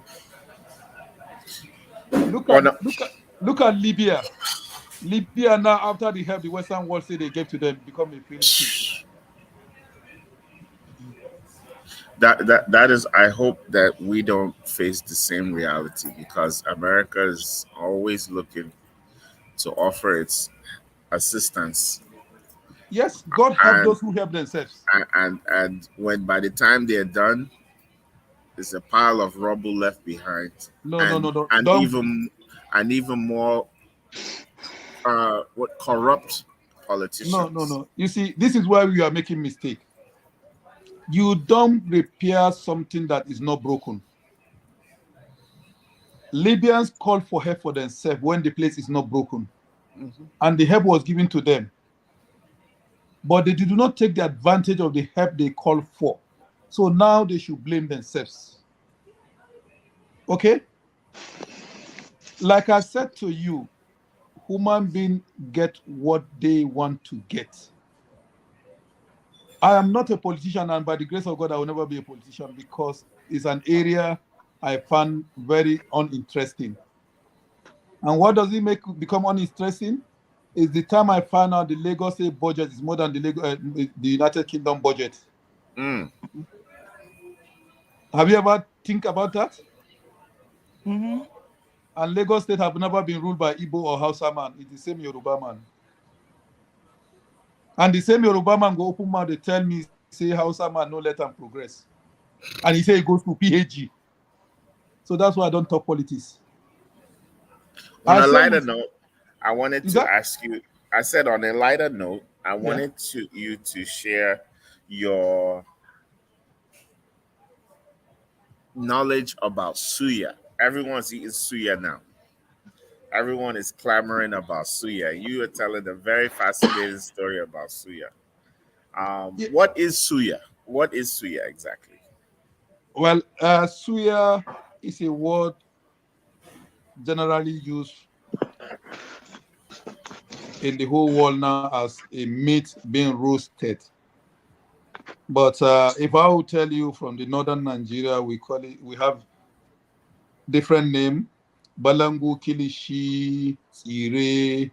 B: Look
A: Oh,
B: at
A: no.
B: look at look at Libya. Libya now, after the help the Western world say they gave to them, become a failed state.
A: That is, I hope that we don't face the same reality, because America is always looking to offer its assistance,
B: Yes, God help
A: and
B: those who help themselves.
A: when by the time they're done, there's a pile of rubble left behind,
B: No, no,
A: and
B: no, no.
A: and
B: Don't.
A: even more what corrupt
B: No, no,
A: politicians.
B: no. You see, this is where we are making mistake. You don't repair something that is not broken. Libyans called for help for themselves when the place is not broken, and the help was given to them. But they did not take the advantage of the help they called for. So now they should blame themselves. Okay? Like I said to you, human beings get what they want to get. I am not a politician, and by the grace of God, I will never be a politician because it's an area I find very uninteresting. And what does it make become uninteresting? Is the time I found out the Lagos State budget is more than the United Kingdom budget.
A: Mm.
B: Have you ever think about that?
C: Mm-hmm.
B: And Lagos State have never been ruled by Igbo or Hausa man. It's the same Yoruba man. And the same Yoruba man go open mouth, they tell me, say Hausa man no let him progress. And he say he goes to PhD. So that's why I don't talk politics.
A: On
B: I
A: a
B: say
A: lighter
B: with
A: note, I wanted
B: is
A: to
B: that
A: ask you. I said on a lighter note, I
B: yeah.
A: wanted you to share your knowledge about suya. Everyone's eating suya now. Everyone is clamoring about suya. You are telling a very fascinating story about suya.
B: Yeah.
A: What is suya? What is suya exactly?
B: Well, suya is a word generally used in the whole world now as a meat being roasted. But if I will tell you from the northern Nigeria, we have different name: Balangu, Kilishi, Tsire.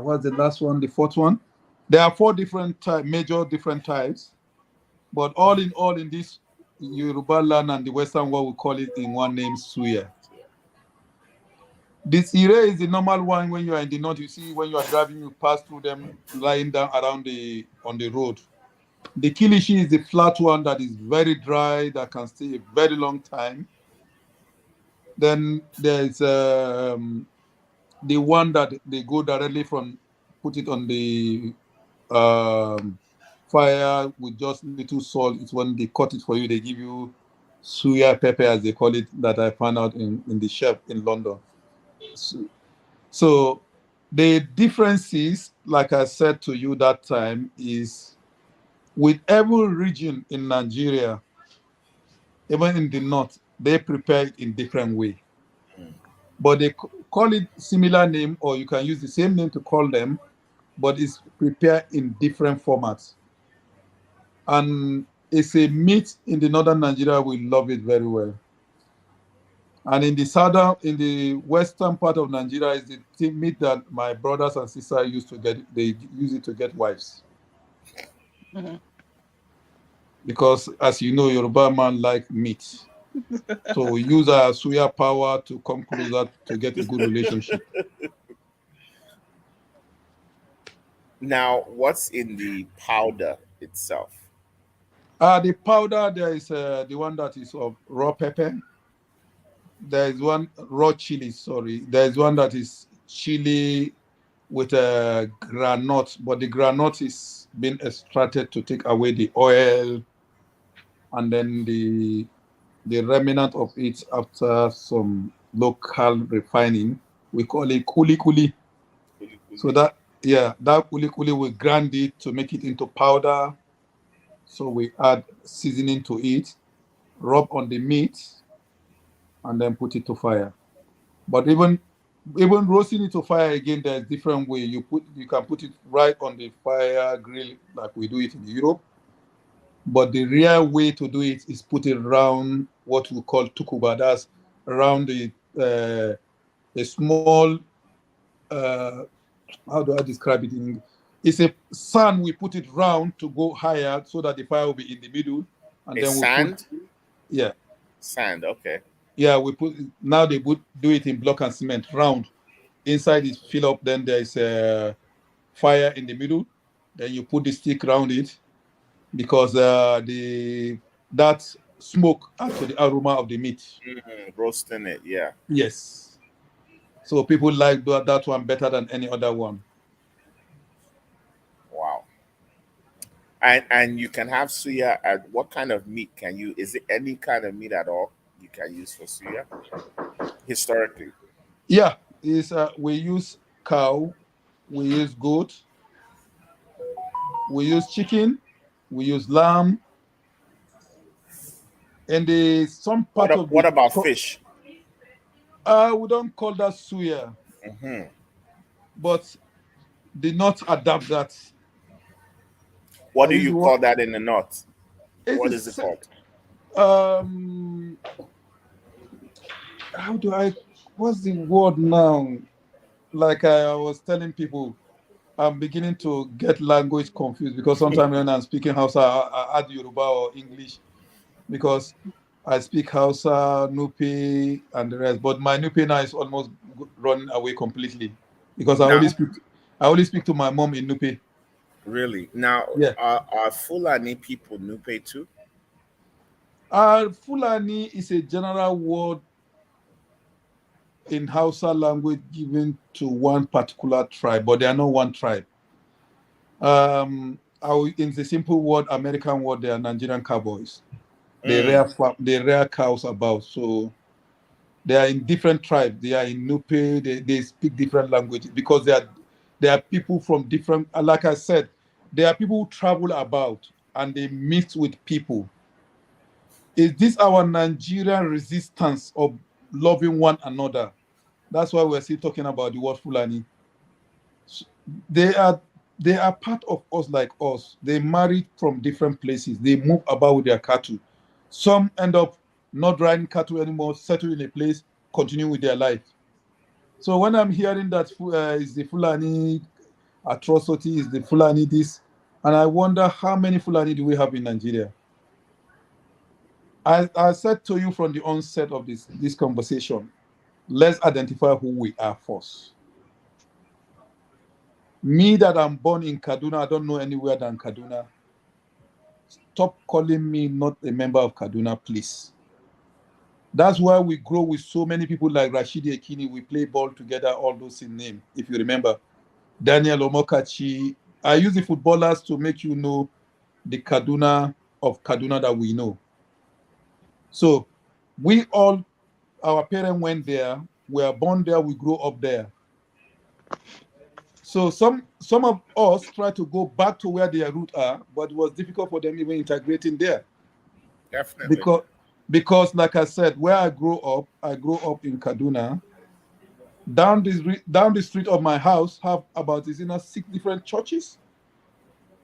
B: What's the last one? The fourth one. There are four different major different types, but all in all, in this Yoruba land and the Western world, we call it in one name, suya. This ire is the normal one. When you are in the north, you see when you are driving, you pass through them lying down around on the road. The kilishi is the flat one that is very dry, that can stay a very long time. Then there's the one that they go directly from, put it on the um, fire with just little salt. It's when they cut it for you, they give you suya pepper, as they call it, that I found out in the chef in London. So the differences, like I said to you that time, is with every region in Nigeria, even in the north, they prepare it in different way. But they call it similar name, or you can use the same name to call them, but it's prepared in different formats. And it's a meat in the northern Nigeria, we love it very well. And in the western part of Nigeria, is the meat that my brothers and sisters used to get. They use it to get wives.
C: Mm-hmm.
B: Because, as you know, Yoruba man like meat. So we use our suya power to come closer to get a good relationship.
A: Now, what's in the powder itself?
B: The powder, there is the one that is of raw pepper. There is one raw chili, sorry. There is one that is chili with a granite, but the granite is being extracted to take away the oil, and then the remnant of it after some local refining. We call it kuli kuli.
A: Kuli
B: So
A: kuli.
B: that, yeah, that kuli kuli we grind it to make it into powder. So we add seasoning to it, rub on the meat, and then put it to fire. But even roasting it to fire again, there's different way. You can put it right on the fire grill like we do it in Europe. But the real way to do it is put it around what we call tukuba. That's around a small, uh, how do I describe it in English? It's a sun. We put it round to go higher so that the fire will be in the middle, and
A: A
B: then we put,
A: sand?
B: yeah,
A: Sand, okay.
B: yeah, we put, now they would do it in block and cement round. Inside is fill up. Then there is a fire in the middle. Then you put the stick around it because the that smoke adds to the aroma of the meat.
A: Roasting it, yeah.
B: Yes. So people like that one better than any other one.
A: Wow. And you can have suya at what kind of meat can you, is it any kind of meat at all you can use for suya? Historically.
B: Yeah, is we use cow, we use goat, we use chicken, we use lamb, and the some part of
A: What
B: the
A: about fish?
B: we don't call that suya,
A: Hmm.
B: but did not adapt that.
A: What
B: I
A: do
B: use
A: you
B: the word.
A: call that in the north?
B: It
A: What is it
B: is
A: called?
B: um how do I what's the word now? Like I was telling people, I'm beginning to get language confused because sometimes when I'm speaking Hausa, I add Yoruba or English because I speak Hausa, Nupe, and the rest. But my Nupe now is almost running away completely because
A: Now,
B: I only speak to my mom in Nupe.
A: really? Now,
B: Yeah.
A: are Fulani people Nupe too?
B: Fulani is a general word in Hausa language given to one particular tribe, but they are not one tribe. In the simple word, American word, they are Nigerian cowboys.
A: Mm.
B: They rear cows about. So they are in different tribes. They are in Nupe. They speak different languages because they are people from different. Like I said, they are people who travel about and they mix with people. Is this our Nigerian resistance of loving one another? That's why we're still talking about the word Fulani. They are they are part of us like us. They married from different places. They move about with their cattle. Some end up not riding cattle anymore, settle in a place, continue with their life. So when I'm hearing that is the Fulani atrocity, is the Fulani this, and I wonder how many Fulani do we have in Nigeria? I said to you from the onset of this conversation, let's identify who we are first. Me that I'm born in Kaduna, I don't know anywhere than Kaduna. Stop calling me not a member of Kaduna, please. That's why we grow with so many people like Rashidi Ekini. We play ball together, all those in name, if you remember. Daniel Omokachi. I use the footballers to make you know the Kaduna of Kaduna that we know. So we all, our parents went there, we are born there, we grow up there. So some of us try to go back to where their roots are, but it was difficult for them even integrating there
A: Definitely.
B: because like I said, where I grew up in Kaduna. Down the street of my house have about is in a 6 different churches,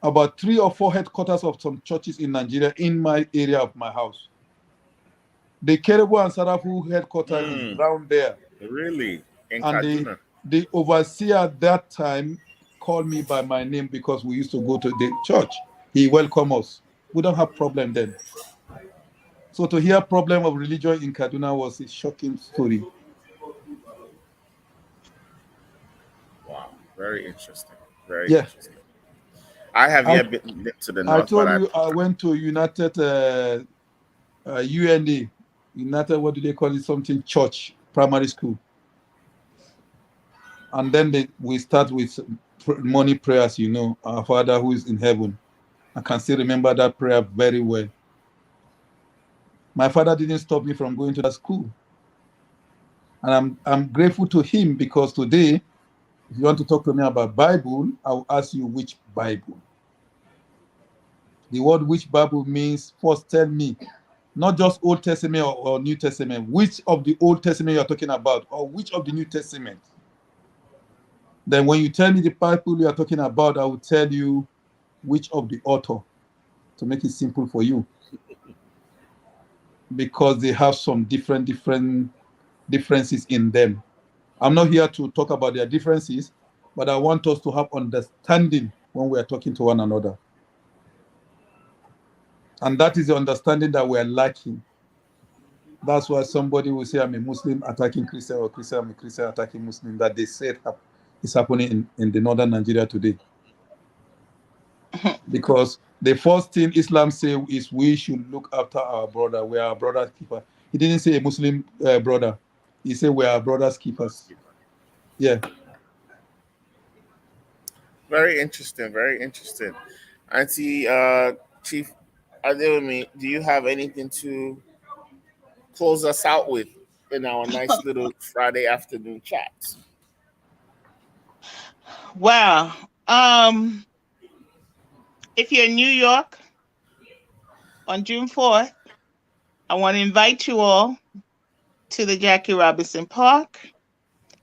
B: about 3 or 4 headquarters of some churches in Nigeria in my area of my house. The Kerebu and Sarafu headquarters is
A: Mm.
B: down there,
A: Really? In
B: and
A: Kaduna?
B: the overseer at that time called me by my name because we used to go to the church. He welcomed us. We don't have problem then. So to hear problem of religion in Kaduna was a shocking story.
A: Wow. Very interesting. Very
B: Yeah,
A: interesting. I have
B: I
A: yet been to the
B: I
A: north, but
B: told you I went to United UNA, United, what do they call it? Something church, primary school. And then we start with morning prayers. Our Father who is in heaven. I can still remember that prayer very well. My father didn't stop me from going to that school. And I'm grateful to him, because today, if you want to talk to me about Bible, I'll ask you which Bible. The word which Bible means, first tell me, not just Old Testament or New Testament, which of the Old Testament you're talking about, or which of the New Testament. Then when you tell me the Bible you are talking about, I will tell you which of the author, to make it simple for you, because they have some differences in them. I'm not here to talk about their differences, but I want us to have understanding when we are talking to one another. And that is the understanding that we are lacking. That's why somebody will say, I'm a Muslim attacking Christian, or Christian, I'm a Christian attacking Muslim, that they said is happening in the northern Nigeria today. Because the first thing Islam say is we should look after our brother. We are our brother's keeper. He didn't say a Muslim brother. He said we are our brother's keepers. Yeah.
A: Very interesting. Very interesting. Auntie Chief Adewumi, do you have anything to close us out with in our nice little Friday afternoon chats?
C: Wow. If you're in New York on June 4th, I want to invite you all to the Jackie Robinson Park,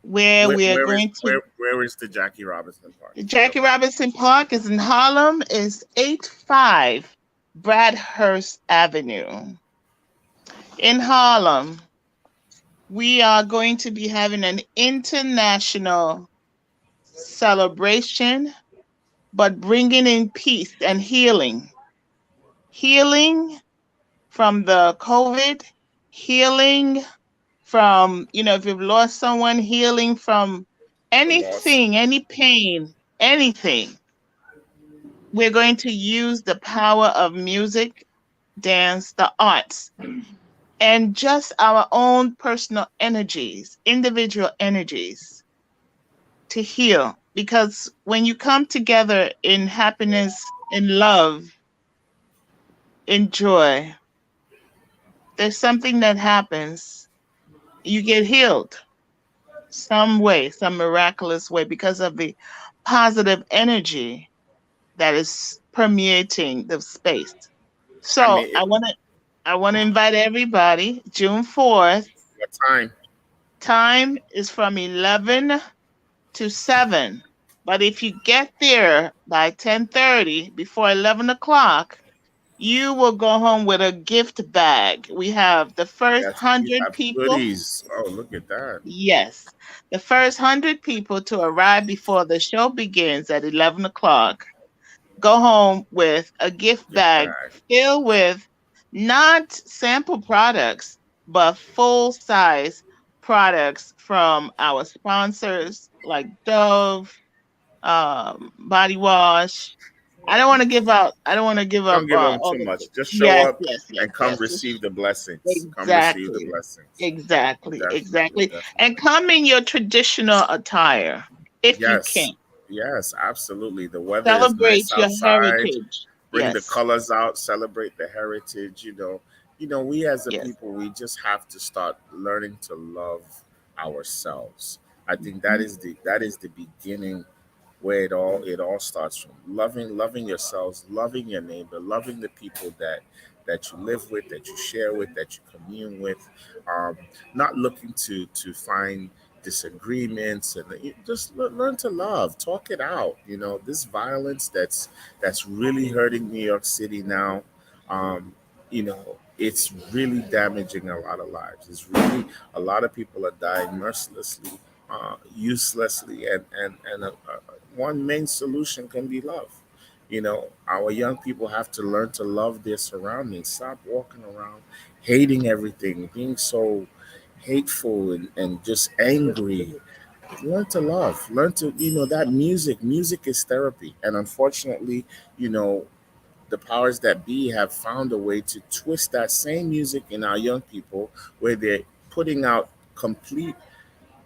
C: where
A: Where
C: we are
A: where is
C: going to.
A: where is the Jackie Robinson Park?
C: The
A: If you don't
C: Jackie
A: mind.
C: Robinson Park is in Harlem, is 85 Bradhurst Avenue. In Harlem, we are going to be having an international celebration, but bringing in peace and healing. Healing from the COVID, healing from, if you've lost someone, healing from
A: The loss.
C: anything, any pain, anything. We're going to use the power of music, dance, the arts, and just our own personal energies, individual energies to heal. Because when you come together in happiness, in love, in joy, there's something that happens. You get healed some way, some miraculous way, because of the positive energy that is permeating the space.
A: I
C: So
A: mean,
C: I want to invite everybody. June 4th,
A: what time?
C: time is from 11 to 7. But if you get there by 10:30, before 11 o'clock, you will go home with a gift bag. We have the first
A: You
C: 100
A: have
C: people.
A: goodies. Oh, look at that.
C: Yes, the first 100 people to arrive before the show begins at 11 o'clock go home with a gift
A: Gift
C: bag
A: bag.
C: filled with not sample products, but full size products from our sponsors like Dove, body wash. I don't want to give up
A: Don't give them
C: all
A: too
C: the
A: much. Just show
C: yes,
A: up
C: yes, yes,
A: and come
C: yes.
A: receive the blessings. Come receive the
C: Exactly.
A: blessings.
C: Exactly.
A: Definitely,
C: Exactly. And
A: definitely.
C: come in your traditional attire if you
A: Yes,
C: can.
A: yes, absolutely. The weather is nice
C: Celebrate your
A: outside.
C: heritage.
A: Bring the
C: Yes.
A: colors out, celebrate the heritage. We as a
C: Yes.
A: people, we just have to start learning to love ourselves. I think
C: Mhm.
A: that is the beginning where it all starts from. Loving yourselves, loving your neighbor, loving the people that you live with, that you share with, that you commune with. um, Not looking to find disagreements, and just learn to love, talk it out. This violence that's really hurting New York City now. um, it's really damaging a lot of lives. It's really, a lot of people are dying mercilessly, uselessly, and one main solution can be love. Our young people have to learn to love their surroundings. Stop walking around hating everything, being so hateful and just angry. Learn to love. Learn to, that music is therapy. And unfortunately, you know, the powers that be have found a way to twist that same music in our young people, where they're putting out complete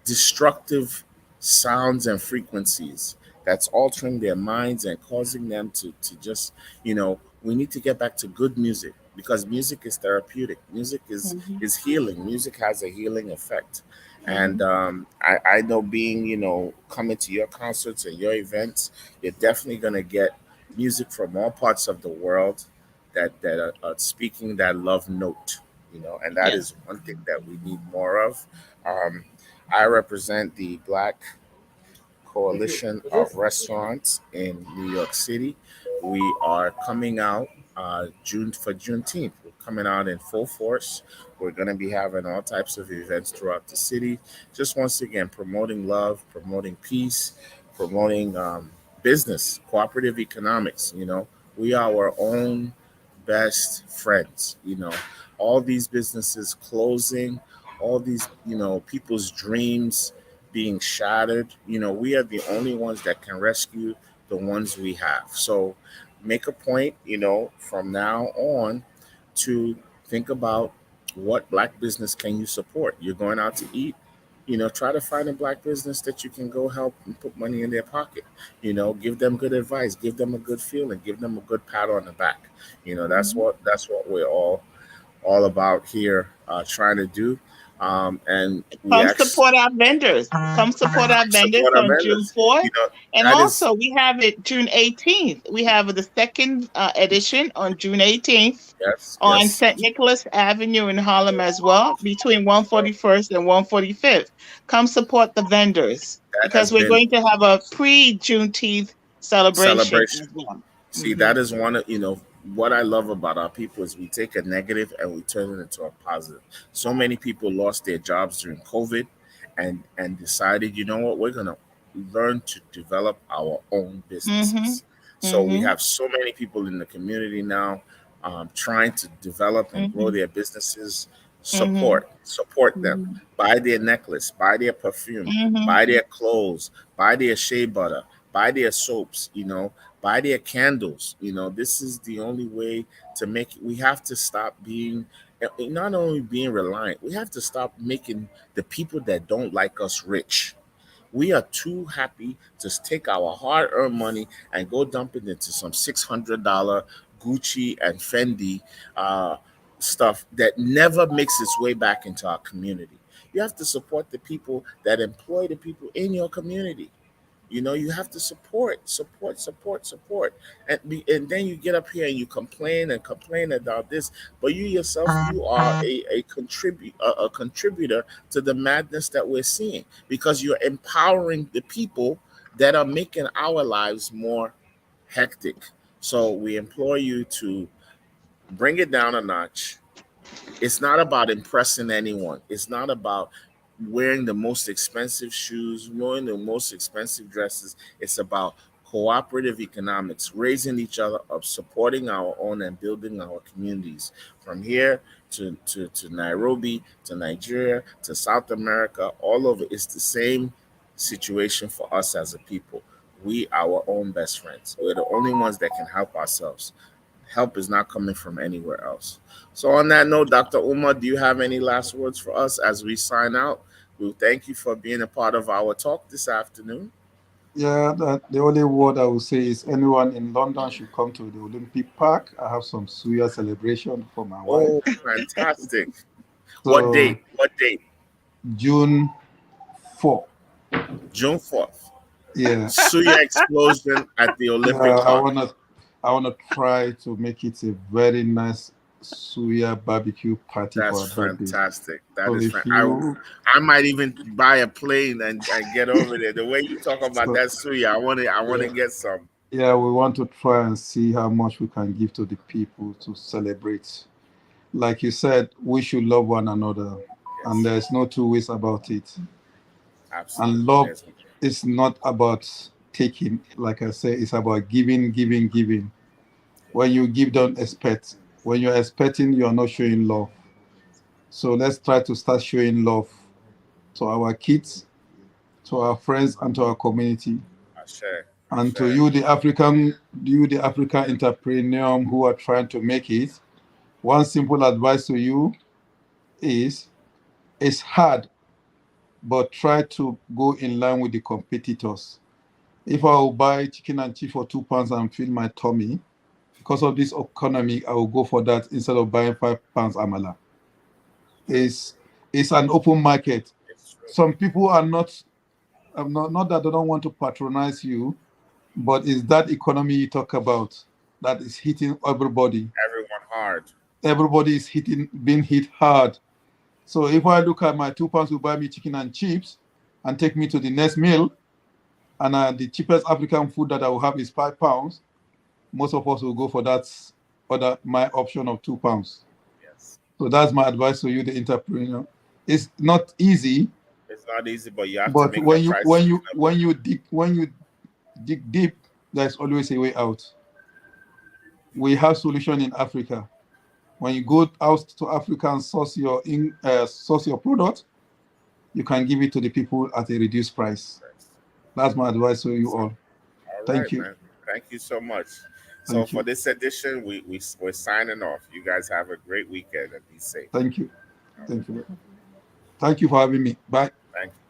A: destructive sounds and frequencies that's altering their minds and causing them to just, we need to get back to good music, because music is therapeutic. Music
C: Mhm.
A: is healing. Music has a healing effect. And
C: Mhm.
A: I know, being, coming to your concerts and your events, you're definitely going to get music from all parts of the world that are speaking that love note, and that
C: Yes.
A: is one thing that we need more of. um, I represent the Black Coalition of Restaurants in New York City. We are coming out Juneteenth. We're coming out in full force. We're going to be having all types of events throughout the city. Just once again, promoting love, promoting peace, promoting business, cooperative economics. We are our own best friends. All these businesses closing, all these, people's dreams being shattered. We are the only ones that can rescue the ones we have. So make a point, from now on, to think about what Black business can you support. You're going out to eat, try to find a Black business that you can go help and put money in their pocket. Give them good advice, give them a good feeling, give them a good pat on the back. That's
C: Mhm.
A: what we're all about here, trying to do. And we
C: Come
A: actually
C: support our vendors. Come support our vendors
A: support our
C: on June
A: vendors.
C: 4th. And
A: That is,
C: also, we have it June 18th. We have the second edition on June 18th
A: yes,
C: on
A: yes,
C: St. Nicholas Avenue in Harlem as well, between 141st and 145th. Come support the vendors
A: that
C: because
A: has
C: we're
A: been
C: going to have a pre-Juneteenth celebration
A: celebration.
C: as well.
A: See,
C: Hmm.
A: that is one of, what I love about our people is we take a negative and we turn it into a positive. So many people lost their jobs during COVID, and decided, what, we're gonna learn to develop our own
C: Hmm.
A: businesses. So we
C: Hmm.
A: have so many people in the community now, trying to develop and grow
C: Hmm.
A: their businesses.
C: Hmm.
A: Support them.
C: Hmm.
A: Buy their necklace, buy their perfume,
C: Hmm.
A: buy their clothes, buy their shea butter, buy their soaps, buy their candles. This is the only way to make it. We have to stop being, not only being reliant, we have to stop making the people that don't like us rich. We are too happy to take our hard earned money and go dump it into some $600 Gucci and Fendi uh, stuff that never makes its way back into our community. You have to support the people that employ the people in your community. You have to support, and then you get up here and you complain and complain about this, but you yourself, you are a contributor to the madness that we're seeing, because you're empowering the people that are making our lives more hectic. So we implore you to bring it down a notch. It's not about impressing anyone. It's not about wearing the most expensive shoes, wearing the most expensive dresses. It's about cooperative economics, raising each other up, supporting our own, and building our communities from here to Nairobi, to Nigeria, to South America, all over. It's the same situation for us as a people. We, our own best friends. We're the only ones that can help ourselves. Help is not coming from anywhere else. So, on that note, Dr. Umar, do you have any last words for us as we sign out? We thank you for being a part of our talk this afternoon.
B: Yeah, the only word I will say is anyone in London should come to the Olympic Park. I have some suya celebration for my wife.
A: Oh, fantastic. What
B: So
A: date? What date?
B: June 4th.
A: June 4th.
B: Yeah.
A: Suya explosion at the
B: Yeah,
A: Olympic Park.
B: I wanna try to make it a very nice suya barbecue party
A: That's
B: for her birthday.
A: fantastic. That
B: So
A: is
B: if you
A: I might even buy a plane and get over there. The way you talk about
B: so
A: that suya, I want to
B: yeah,
A: get some.
B: yeah, we want to try and see how much we can give to the people to celebrate. Like you said, we should love one another, and
A: Yes,
B: there's no two ways about it. And
A: absolutely.
B: love
A: There's
B: is not about taking, like I say, it's about giving, giving, giving. When you give, don't expect. When you're expecting, you're not showing love. So let's try to start showing love to our kids, to our friends, and to our community.
A: I share. I
B: And to
A: share.
B: you, the African entrepreneur who are trying to make it, one simple advice to you is it's hard, but try to go in line with the competitors. If I will buy chicken and chips for £2 and fill my tummy, because of this economy, I will go for that instead of buying £5 amala. It's an open market.
A: It's true.
B: Some people are not that they don't want to patronize you, but it's that economy you talk about that is hitting everybody.
A: Everyone hard.
B: Everybody is being hit hard. So if I look at my £2 will buy me chicken and chips and take me to the next meal, and the cheapest African food that I will have is £5, most of us will go for that my option of £2.
A: Yes.
B: So that's my advice to you, the entrepreneur. It's not easy,
A: It's not easy, but you have to
B: but
A: make your price reasonable.
B: when you dig deep, there's always a way out. We have solution in Africa. When you go out to Africa and source your product, you can give it to the people at a reduced price. That's my advice to you all.
A: All
B: Thank
A: right,
B: you.
A: man. Thank you so much. So
B: Thank
A: for
B: you.
A: this edition, we're signing off. You guys have a great weekend and be safe.
B: Thank you. Thank you. Thank you for having me. Bye.
A: Thank you.